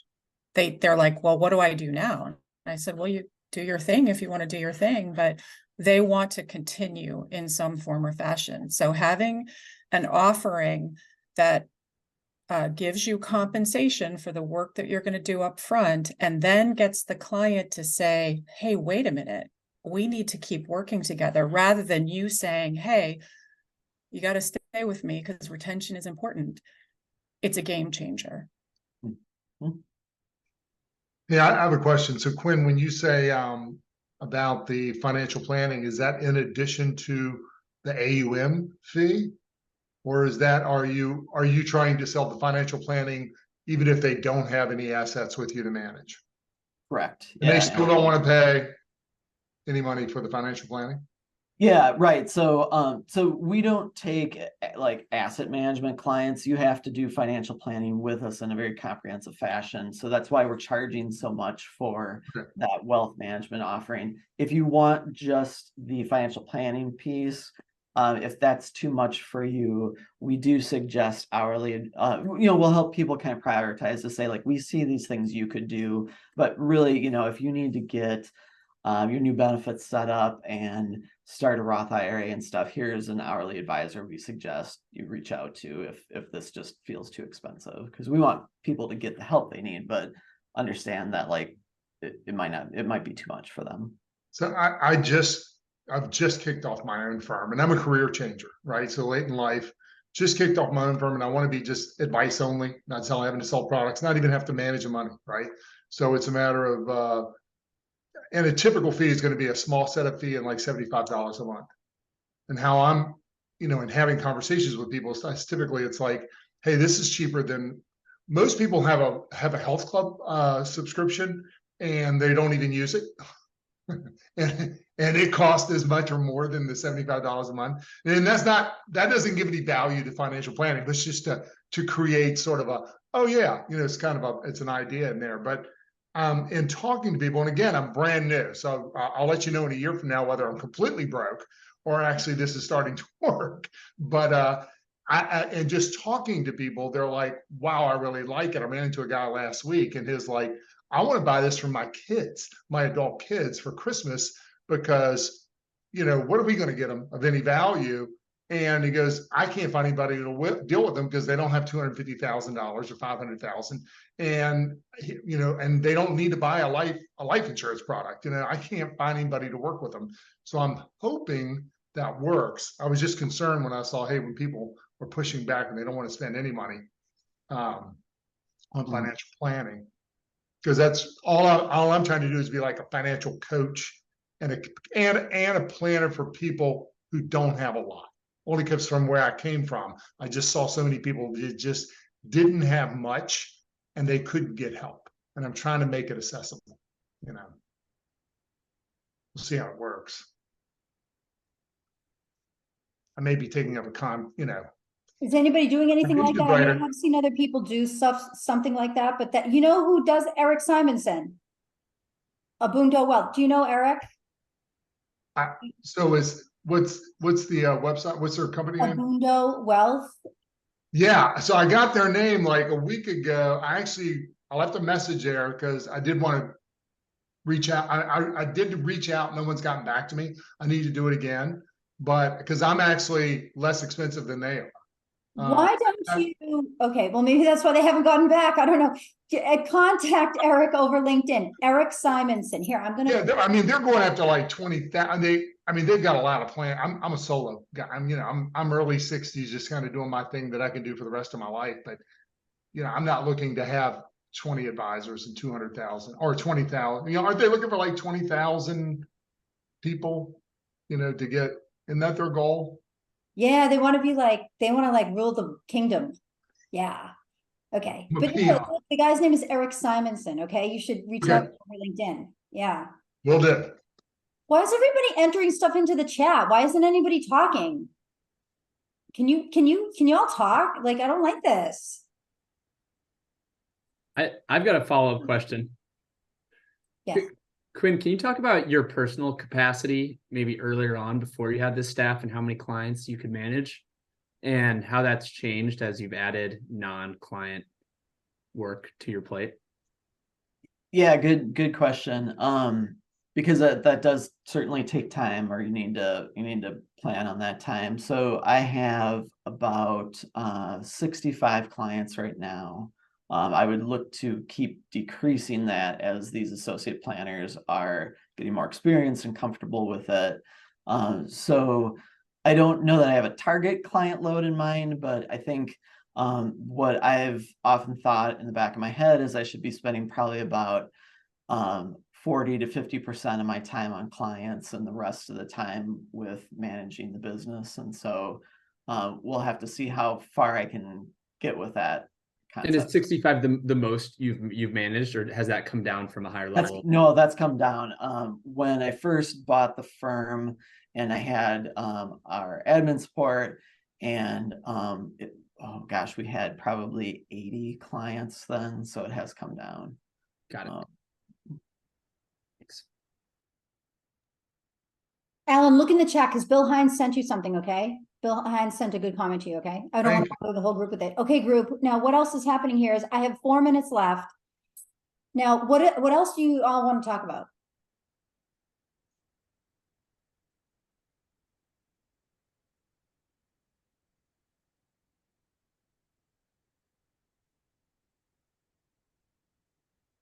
They're like, well, what do I do now? And I said, well, you do your thing if you want to do your thing, but they want to continue in some form or fashion. So having an offering that gives you compensation for the work that you're going to do up front, and then gets the client to say, hey, wait a minute, we need to keep working together, rather than you saying, hey, you got to stay with me because retention is important. It's a game changer. Yeah, I have a question. So Quinn, when you say about the financial planning, is that in addition to the AUM fee? Or are you trying to sell the financial planning even if they don't have any assets with you to manage? Correct. And they still don't want to pay any money for the financial planning? Yeah, right. So we don't take like asset management clients. You have to do financial planning with us in a very comprehensive fashion. So that's why we're charging so much for Okay. that wealth management offering. If you want just the financial planning piece, if that's too much for you, we do suggest hourly, we'll help people kind of prioritize to say, like, we see these things you could do, but really, if you need to get your new benefits set up and start a Roth IRA and stuff, here's an hourly advisor we suggest you reach out to if this just feels too expensive, because we want people to get the help they need, but understand that like it might be too much for them. So I've just kicked off my own firm, and I'm a career changer, right? So late in life, just kicked off my own firm, and I want to be just advice only, not having to sell products, not even have to manage the money, right? So it's a matter of and a typical fee is going to be a small setup fee and like $75 a month. And how I'm, and having conversations with people, typically it's like, hey, this is cheaper than most people have a health club subscription, and they don't even use it. and it costs as much or more than the $75 a month. And that doesn't give any value to financial planning, but it's just to create sort of oh yeah, it's kind of it's an idea in there. But in talking to people, and again, I'm brand new, so I'll let you know in a year from now whether I'm completely broke or actually this is starting to work. But and just talking to people, they're like, wow, I really like it. I ran into a guy last week, and his like, I want to buy this for my kids, my adult kids, for Christmas, because, what are we going to get them of any value? And he goes, I can't find anybody to deal with them because they don't have $250,000 or $500,000, and and they don't need to buy a life insurance product. I can't find anybody to work with them. So I'm hoping that works. I was just concerned when I saw, hey, when people were pushing back and they don't want to spend any money on financial planning. Because that's all I'm trying to do is be like a financial coach and a planner for people who don't have a lot. Only because from where I came from, I just saw so many people that just didn't have much and they couldn't get help. And I'm trying to make it accessible. We'll see how it works. I may be taking up Is anybody doing anything like that? I Writer. have seen other people do something like that, but that, who does Eric Simonson? Abundo Wealth. Do you know Eric? So what's the website? What's their company name? Abundo Wealth. Yeah, so I got their name like a week ago. I left a message there because I did want to reach out. I did reach out. No one's gotten back to me. I need to do it again, but because I'm actually less expensive than they are. Why don't you? Okay, well, maybe that's why they haven't gotten back. I don't know. Contact Eric over LinkedIn. Eric Simonson. Here, I'm gonna. Yeah, they're going after like 20,000. They've got a lot of plan. I'm a solo guy. I'm early 60s, just kind of doing my thing that I can do for the rest of my life. But I'm not looking to have 20 advisors and 200,000 or 20,000. Aren't they looking for like 20,000 people? To get, isn't that their goal? Yeah, they want to rule the kingdom. Yeah. Okay. But the guy's name is Eric Simonson. Okay. You should reach out over LinkedIn. Yeah. Will do. Why is everybody entering stuff into the chat? Why isn't anybody talking? Can you all talk? Like, I don't like this. I've got a follow-up question. Yes. Quinn, can you talk about your personal capacity maybe earlier on before you had this staff and how many clients you could manage and how that's changed as you've added non-client work to your plate? Yeah, good question. Because that does certainly take time, or you need to plan on that time. So I have about 65 clients right now. I would look to keep decreasing that as these associate planners are getting more experienced and comfortable with it. So I don't know that I have a target client load in mind, but I think what I've often thought in the back of my head is I should be spending probably about 40 to 50% of my time on clients and the rest of the time with managing the business. And so we'll have to see how far I can get with that And is concept. 65 the most you've managed, or has that come down from a higher level? No, that's come down. When I first bought the firm and I had our admin support and oh gosh, we had probably 80 clients then, so it has come down. Got it. Thanks. Alan, look in the chat because Bill Hines sent you something, okay? Bill Hines sent a good comment to you, okay? I don't want to go the whole group with it. Okay, group. Now, what else is happening here is I have 4 minutes left. Now, what else do you all want to talk about?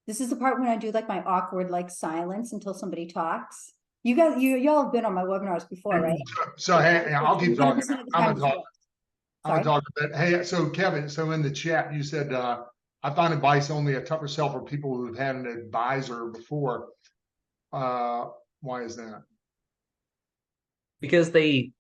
This is the part when I do like my awkward like silence until somebody talks. You guys, y'all have been on my webinars before, right? So hey, I'll keep talking. 100% of the I'm time gonna talk. it's I'm gonna talk a bit. Hey, so Kevin, so in the chat, you said I find advice only a tougher sell for people who've had an advisor before. Why is that? Because they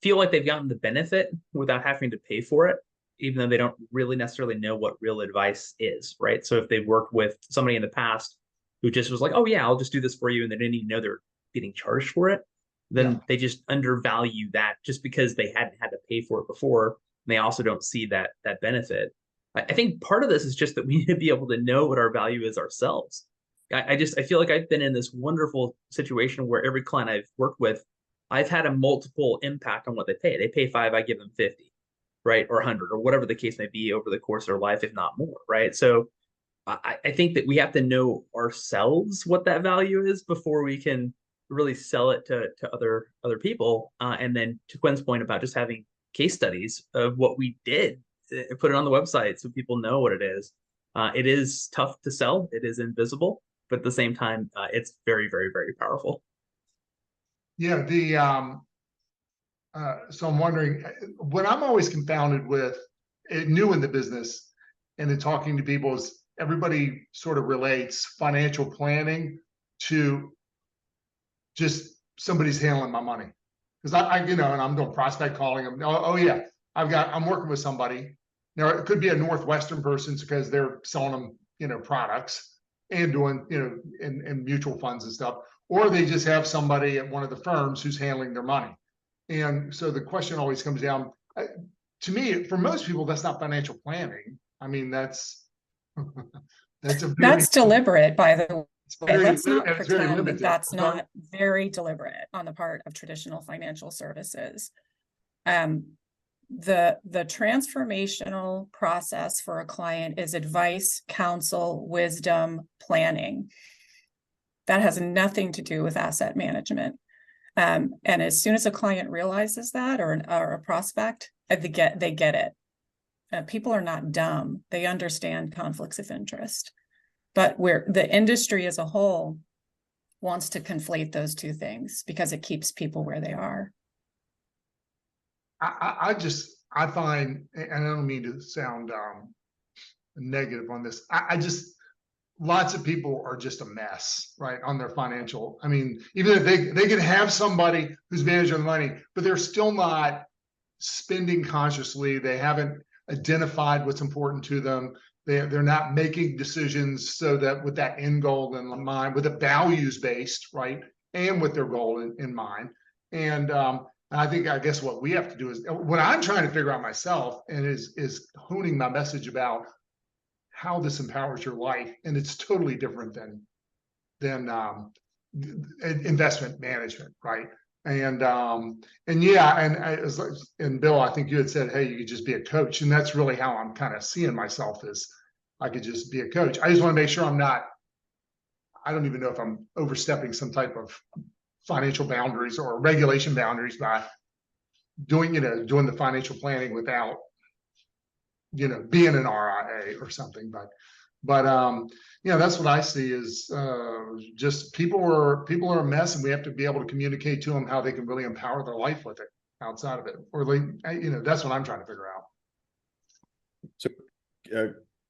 feel like they've gotten the benefit without having to pay for it, even though they don't really necessarily know what real advice is, right? So if they've worked with somebody in the past who just was like, oh yeah, I'll just do this for you, and they didn't even know they're getting charged for it, then they just undervalue that just because they hadn't had to pay for it before. And they also don't see that benefit. I think part of this is just that we need to be able to know what our value is ourselves. I feel like I've been in this wonderful situation where every client I've worked with, I've had a multiple impact on what they pay. They pay 5, I give them 50, right? Or 100, or whatever the case may be over the course of their life, if not more, right? So I think that we have to know ourselves what that value is before we can really sell it to other people. And then to Quinn's point about just having case studies of what we did, put it on the website so people know what it is. It is tough to sell. It is invisible, but at the same time, it's very, very, very powerful. Yeah, so I'm wondering, what I'm always confounded with, new in the business and in talking to people, is everybody sort of relates financial planning to just somebody's handling my money. Because I and I'm doing prospect calling them. Oh yeah, I'm working with somebody. Now it could be a Northwestern person because they're selling them, products and doing, and mutual funds and stuff. Or they just have somebody at one of the firms who's handling their money. And so the question always comes down, to me, for most people, that's not financial planning. I mean, that's that's deliberate, by the way. Let's not pretend that that's not very deliberate on the part of traditional financial services. The transformational process for a client is advice, counsel, wisdom, planning. That has nothing to do with asset management. And as soon as a client realizes that, or a prospect, they get it. People are not dumb. They understand conflicts of interest. But where the industry as a whole wants to conflate those two things because it keeps people where they are. I find, and I don't mean to sound negative on this, lots of people are just a mess, right, on their financial. I mean, even if they can have somebody who's managing the money, but they're still not spending consciously. They haven't identified what's important to them. They're not making decisions so that with that end goal in mind, with the values based, right, and with their goal in mind. And I guess what we have to do is, what I'm trying to figure out myself, and is honing my message about how this empowers your life, and it's totally different than investment management, right? And Bill, I think you had said, hey, you could just be a coach, and that's really how I'm kind of seeing myself, is I could just be a coach. I just want to make sure I don't even know if I'm overstepping some type of financial boundaries or regulation boundaries by doing the financial planning without being an RIA or something. But that's what I see is just people are a mess, and we have to be able to communicate to them how they can really empower their life with it outside of it. Or that's what I'm trying to figure out. So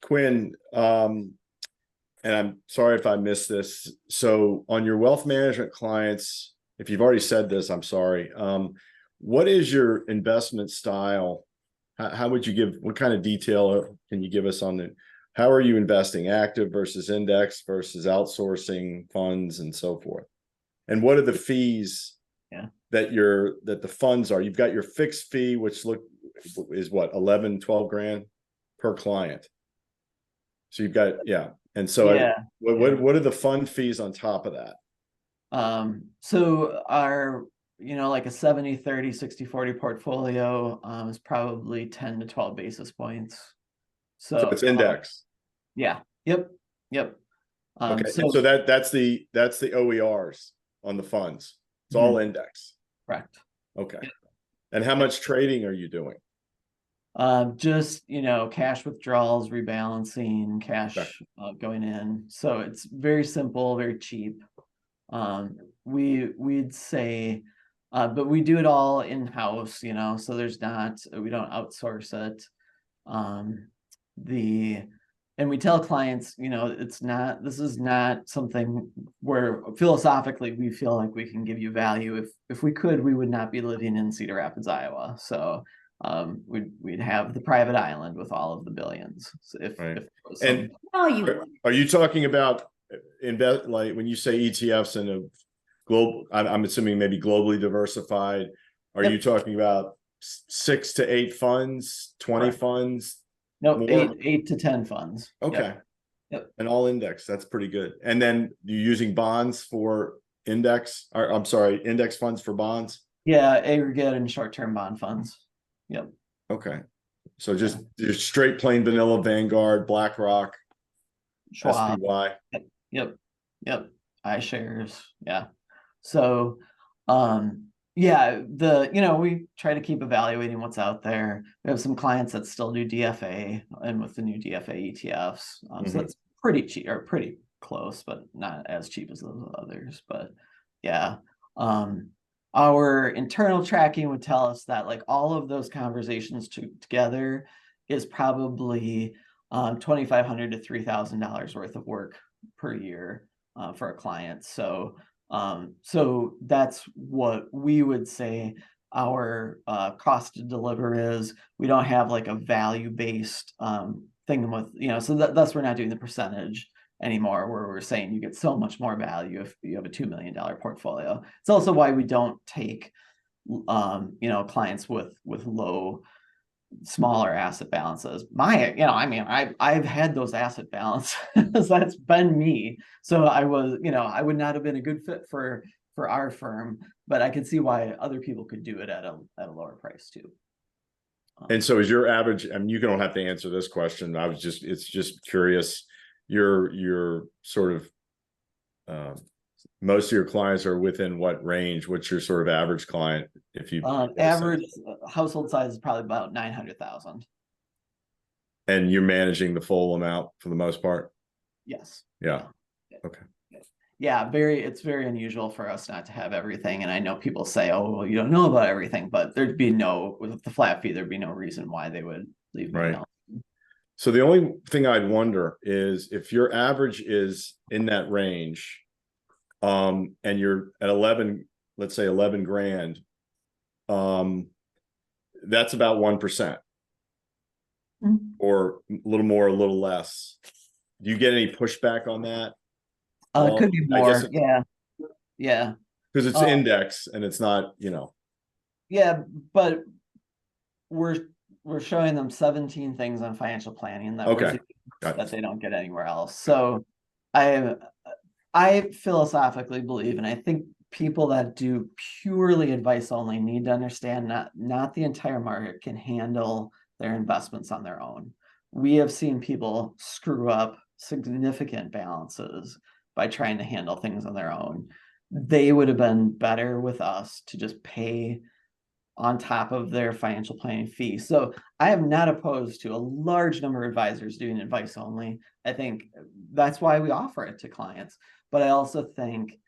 Quinn, and I'm sorry if I missed this. So on your wealth management clients, if you've already said this, I'm sorry. What is your investment style? How would you give, what kind of detail can you give us on the, how are you investing, active versus index versus outsourcing funds and so forth? And what are the fees that the funds are? You've got your fixed fee, which is what, 11, 12 grand per client. So you've got, and so what are the fund fees on top of that? So our, like a 70-30, 60-40 portfolio is probably 10 to 12 basis points. So it's index. Yep. Okay. So that's the OERs on the funds. It's all index. Correct. Okay. And how much trading are you doing? Just, cash withdrawals, rebalancing, cash going in. So it's very simple, very cheap. We'd say, but we do it all in-house, so we don't outsource it. And we tell clients, this is not something where philosophically we feel like we can give you value. If we could, we would not be living in Cedar Rapids, Iowa. So we'd have the private island with all of the billions. So are you talking about like when you say ETFs and a global, I'm assuming maybe globally diversified, are you talking about 6 to 8 funds, 20 funds? No, 8 to 10 funds. Okay. Yep. And all index, that's pretty good. And then you're using bonds for index funds for bonds? Yeah, aggregate and short-term bond funds. Yep. Okay. So just straight plain vanilla Vanguard, BlackRock, Schwab. SPY. Yep. iShares. Yeah. So we try to keep evaluating what's out there. We have some clients that still do DFA, and with the new DFA ETFs, so that's pretty cheap, or pretty close, but not as cheap as those others. But our internal tracking would tell us that like all of those conversations together is probably $2,500 to $3,000 worth of work per year for a client. So that's what we would say our cost to deliver is. We don't have like a value-based thing with, so thus we're not doing the percentage anymore, where we're saying you get so much more value if you have a $2 million portfolio. It's also why we don't take, clients with smaller asset balances. I've had those asset balances. That's been me. So I would not have been a good fit for our firm, but I could see why other people could do it at a lower price too. And so is your average, you don't have to answer this question. It's just curious. Your sort of, most of your clients are within what range? What's your sort of average client? If you average household size is probably about 900,000. And you're managing the full amount for the most part? Yes. Yeah. Okay. Yeah, it's very unusual for us not to have everything. And I know people say, oh, well, you don't know about everything, but with the flat fee, there'd be no reason why they would leave me alone. So the only thing I'd wonder is if your average is in that range, and you're at 11, let's say 11 grand, that's about 1%, or a little more, a little less. Do you get any pushback on that? It could be more. Yeah. Because it's index and it's not, Yeah, but we're showing them 17 things on financial planning that they don't get anywhere else. So I philosophically believe, and I think people that do purely advice only need to understand not the entire market can handle their investments on their own. We have seen people screw up significant balances by trying to handle things on their own. They would have been better with us to just pay on top of their financial planning fee. So I am not opposed to a large number of advisors doing advice only. I think that's why we offer it to clients. But I also think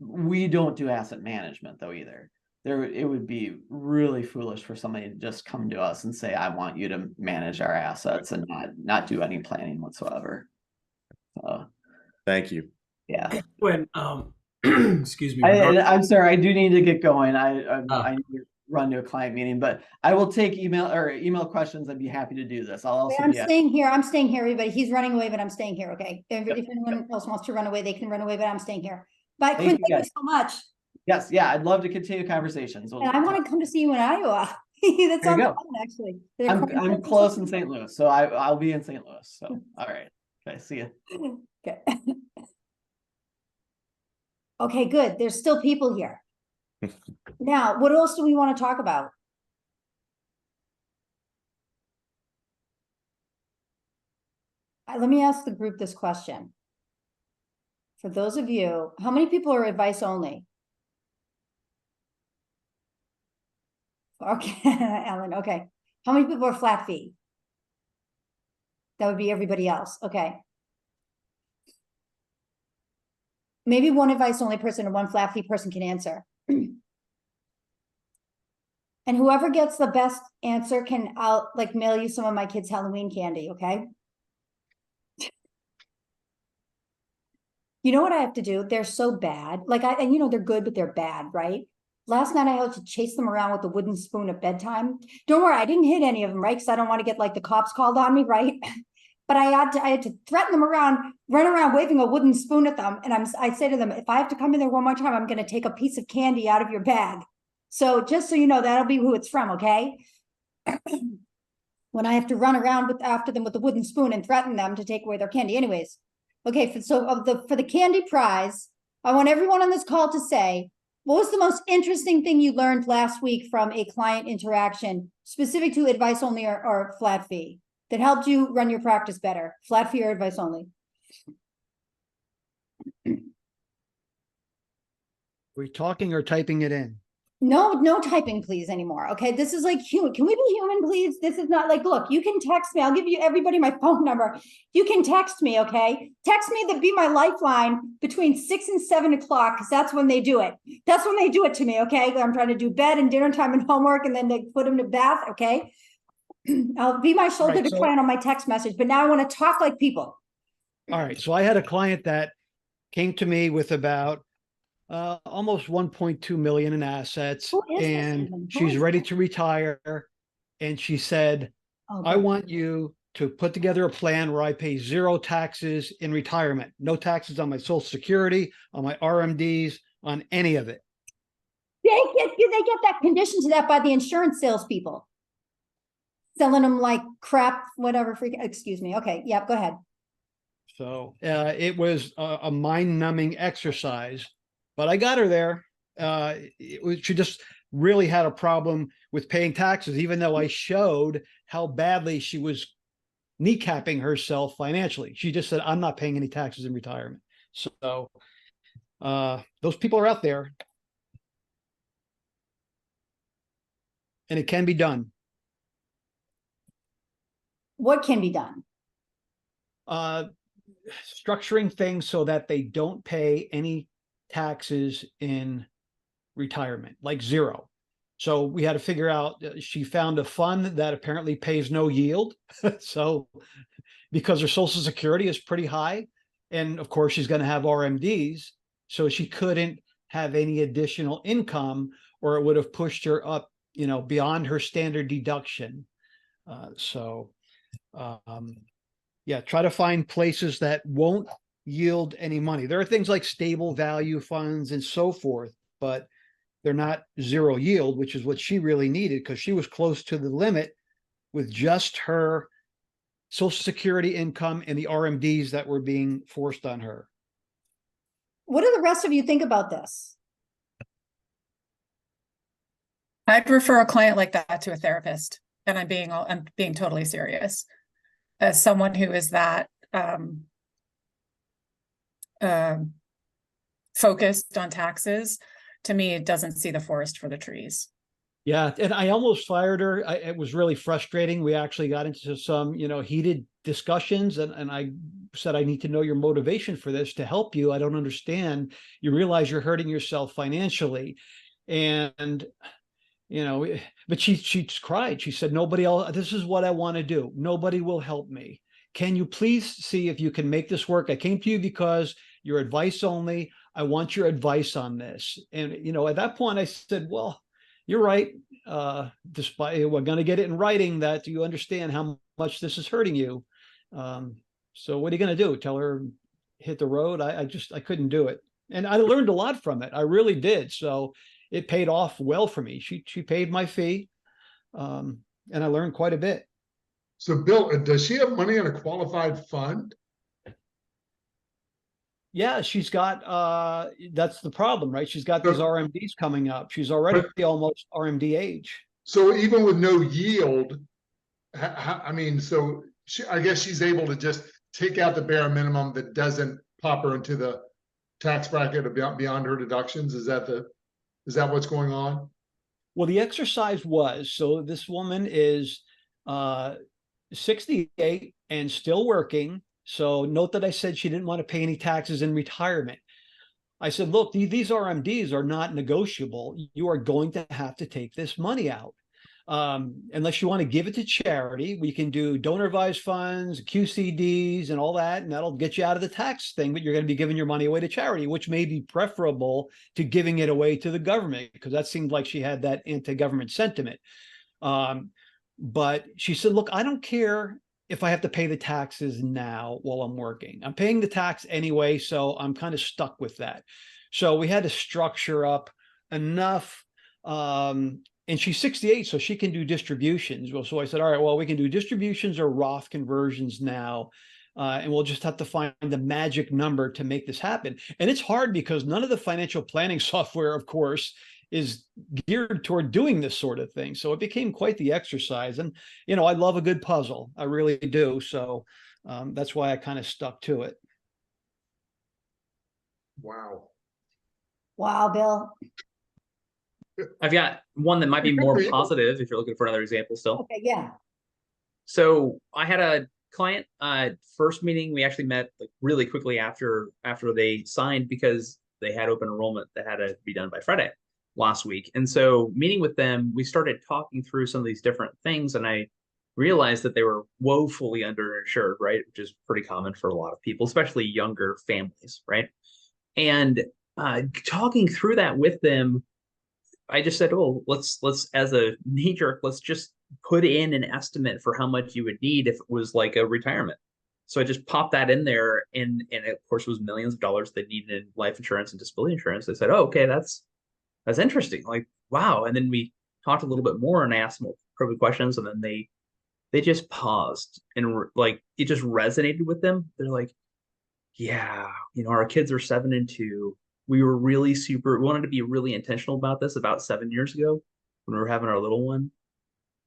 we don't do asset management though either. It would be really foolish for somebody to just come to us and say, I want you to manage our assets and not do any planning whatsoever. Thank you. Yeah. When excuse me. I'm sorry, I do need to get going. run to a client meeting, but I will take email questions. I'd be happy to do this. I'll also I'm be staying here. Everybody. He's running away, but I'm staying here. Okay. If anyone else wants to run away, they can run away, but I'm staying here. But Quinn, thank you so much. Yes, yeah, I'd love to continue conversations. And I want to come to see you in Iowa. That sounds fun, actually. I'm close in St. Louis, so I'll be in St. Louis. So all right. Okay, see you. Okay. Okay, good. There's still people here. Now, what else do we want to talk about? Let me ask the group this question. For those of you, how many people are advice only? Okay, Ellen, okay. How many people are flat fee? That would be everybody else, okay. Maybe one advice only person and one flat fee person can answer. And whoever gets the best answer I'll like mail you some of my kids' Halloween candy, okay? You know what I have to do? They're so bad. Like and you know, they're good, but they're bad, right? Last night I had to chase them around with a wooden spoon at bedtime. Don't worry, I didn't hit any of them, right? Because I don't want to get like the cops called on me, right? But I had to threaten them around, run around waving a wooden spoon at them. And I say to them, if I have to come in there one more time, I'm going to take a piece of candy out of your bag. So just so you know, that'll be who it's from, okay? When I have to run around after them with the wooden spoon and threaten them to take away their candy. Anyways, okay, for the candy prize, I want everyone on this call to say, what was the most interesting thing you learned last week from a client interaction specific to advice only or flat fee that helped you run your practice better? Flat fee or advice only? We're talking or typing it in? No typing, please, anymore. Okay, this is like human. Can we be human, please? This is not like, look, you can text me. I'll give you everybody my phone number. You can text me, okay? Text me to be my lifeline between 6 and 7 o'clock, because that's when they do it. That's when they do it to me, okay? I'm trying to do bed and dinner time and homework, and then they put them to bath, okay? I'll be my shoulder to cry on my text message, but now I want to talk like people. All right, so I had a client that came to me with about almost 1.2 million in assets, and she's ready to retire. And she said, I want you to put together a plan where I pay 0 taxes in retirement, no taxes on my Social Security, on my RMDs, on any of it. They get that condition to that by the insurance salespeople. Selling them like crap, whatever. Excuse me. Okay. Yep. Go ahead. So it was a mind-numbing exercise, but I got her there. She just really had a problem with paying taxes, even though I showed how badly she was kneecapping herself financially. She just said, I'm not paying any taxes in retirement. So those people are out there. And it can be done. What can be done? Structuring things so that they don't pay any taxes in retirement, like 0. So we had to figure out, she found a fund that apparently pays no yield. So because her Social Security is pretty high, and of course she's going to have RMDs, so she couldn't have any additional income, or it would have pushed her up, you know, beyond her standard deduction. Yeah, try to find places that won't yield any money. There are things like stable value funds and so forth, but they're not 0 yield, which is what she really needed, because she was close to the limit with just her Social Security income and the RMDs that were being forced on her. What do the rest of you think about this? I'd refer a client like that to a therapist, and I'm being totally serious. As someone who is that focused on taxes, to me, it doesn't see the forest for the trees. Yeah, and I almost fired her. It was really frustrating. We actually got into some, heated discussions, and I said, I need to know your motivation for this to help you. I don't understand. You realize you're hurting yourself financially. And but she cried. She said, nobody else, this is what I want to do. Nobody will help me. Can you please see if you can make this work? I came to you because you're advice only. I want your advice on this. And, at that point I said, well, you're right. despite we're going to get it in writing that you understand how much this is hurting you. So what are you going to do? Tell her hit the road? I couldn't do it. And I learned a lot from it. I really did. So it paid off well for me. She paid my fee. And I learned quite a bit. So Bill, does she have money in a qualified fund? Yeah, she's got, that's the problem, right? She's got these RMDs coming up. She's already almost RMD age. So even with no yield, I mean, so I guess she's able to just take out the bare minimum that doesn't pop her into the tax bracket beyond her deductions. Is that what's going on? Well, the exercise was, so this woman is 68 and still working. So note that I said she didn't want to pay any taxes in retirement. I said, look, these RMDs are not negotiable. You are going to have to take this money out. Unless you want to give it to charity, we can do donor advised funds, QCDs and all that, and that'll get you out of the tax thing, but you're going to be giving your money away to charity, which may be preferable to giving it away to the government, because that seemed like she had that anti-government sentiment. But she said, look, I don't care if I have to pay the taxes now while I'm working. I'm paying the tax anyway, so I'm kind of stuck with that. So we had to structure up enough, and she's 68, so she can do distributions. Well, so I said, all right, well, we can do distributions or Roth conversions now, and we'll just have to find the magic number to make this happen. And it's hard because none of the financial planning software, of course, is geared toward doing this sort of thing. So it became quite the exercise. And, you know, I love a good puzzle. I really do. So that's why I kind of stuck to it. Wow. Wow, Bill. I've got one that might be more positive if you're looking for another example still. Okay, yeah. So I had a client, first meeting, we actually met like really quickly after they signed, because they had open enrollment that had to be done by Friday last week. And so meeting with them, we started talking through some of these different things, and I realized that they were woefully underinsured, right? Which is pretty common for a lot of people, especially younger families, right? And talking through that with them, I just said, oh, let's as a knee jerk, let's just put in an estimate for how much you would need if it was like a retirement. So I just popped that in there, and of course it was millions of dollars they needed in life insurance and disability insurance. They said, oh, okay, that's interesting. Like, wow. And then we talked a little bit more, and I asked them probing questions, and then they just paused, and like it just resonated with them. They're like, yeah, you know, our kids are 7 and 2. We were really we wanted to be really intentional about this about 7 years ago when we were having our little one,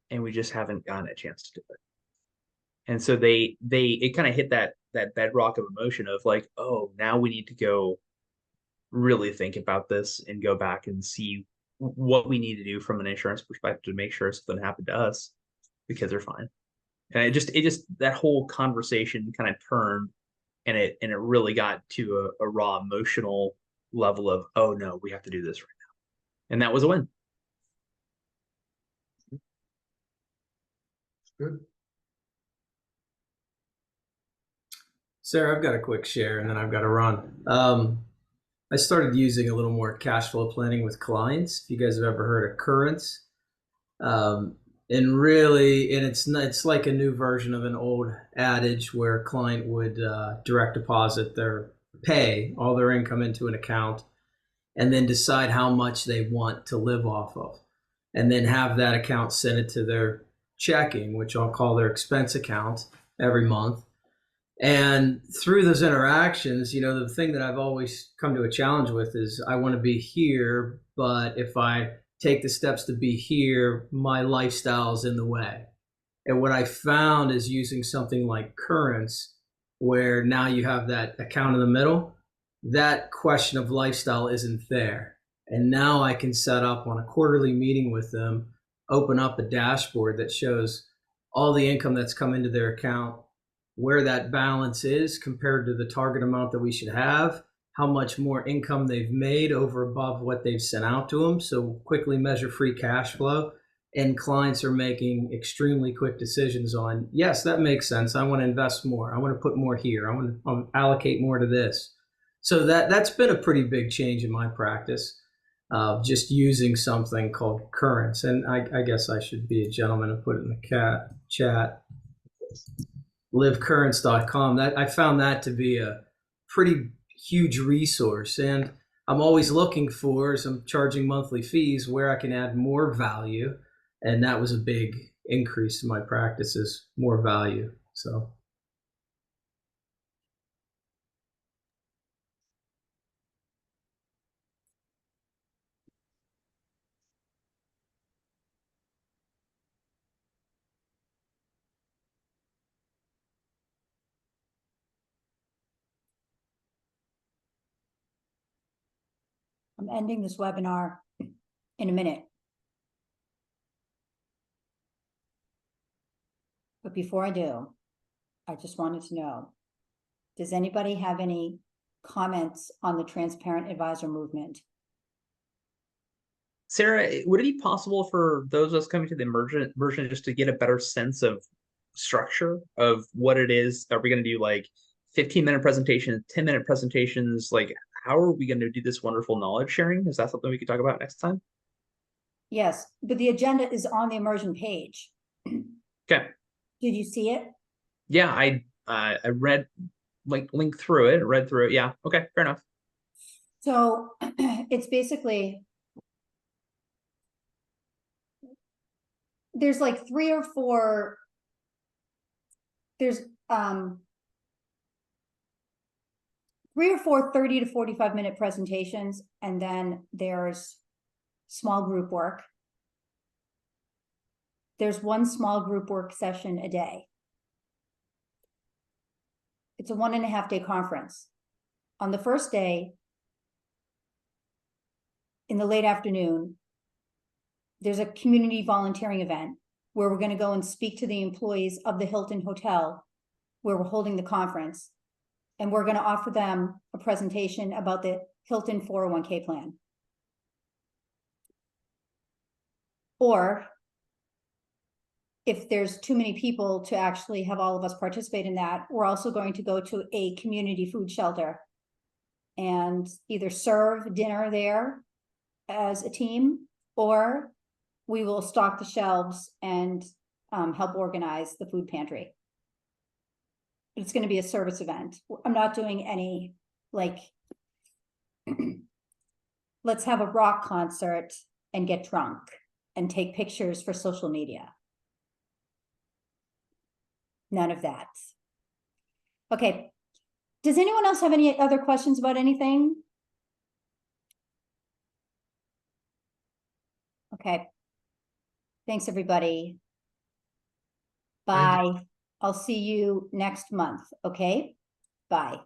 and we just haven't gotten a chance to do it. And so it kind of hit that bedrock of emotion of like, oh, now we need to go really think about this and go back and see what we need to do from an insurance perspective to make sure something happened to us, because they're fine. And it just that whole conversation kind of turned, and it really got to a raw emotional level of, oh no, we have to do this right now. And that was a win. Good. Sarah, I've got a quick share and then I've got to run. I started using a little more cash flow planning with clients. If you guys have ever heard of Currents, and it's like a new version of an old adage where a client would direct deposit their pay, all their income into an account, and then decide how much they want to live off of, and then have that account send it to their checking, which I'll call their expense account, every month. And through those interactions, you know, the thing that I've always come to a challenge with is I want to be here, but if I take the steps to be here, my lifestyle is in the way. And what I found is using something like Currents, where now you have that account in the middle, that question of lifestyle isn't there. And now I can set up on a quarterly meeting with them, open up a dashboard that shows all the income that's come into their account, where that balance is compared to the target amount that we should have, how much more income they've made over above what they've sent out to them. So quickly measure free cash flow. And clients are making extremely quick decisions on, yes, that makes sense. I want to invest more. I want to put more here. I want to allocate more to this. So that's been a pretty big change in my practice. just using something called currents. And I guess I should be a gentleman and put it in the chat. livecurrents.com. That I found that to be a pretty huge resource, and I'm always looking for, as I'm charging monthly fees, where I can add more value, and that was a big increase in my practices, more value. So I'm ending this webinar in a minute. But before I do, I just wanted to know, does anybody have any comments on the transparent advisor movement? Sarah, would it be possible for those of us coming to the emergent version just to get a better sense of structure of what it is? Are we going to do like 15-minute presentations, 10-minute presentations? Like, how are we going to do this wonderful knowledge sharing? Is that something we could talk about next time? Yes, but the agenda is on the immersion page. Okay. Did you see it? Yeah, I read, like, read through it. Yeah. Okay, fair enough. So it's basically, there's like 3 or 4, there's 3 or 4 30 to 45 minute presentations, and then there's small group work. There's 1 small group work session a day. It's a 1.5-day conference. On the first day, in the late afternoon, there's a community volunteering event where we're going to go and speak to the employees of the Hilton Hotel where we're holding the conference. And we're going to offer them a presentation about the Hilton 401k plan. Or if there's too many people to actually have all of us participate in that, we're also going to go to a community food shelter and either serve dinner there as a team, or we will stock the shelves and help organize the food pantry. It's going to be a service event. I'm not doing any, like, let's have a rock concert and get drunk and take pictures for social media. None of that. Okay. Does anyone else have any other questions about anything? Okay. Thanks, everybody. Bye. I'll see you next month. Okay. Bye.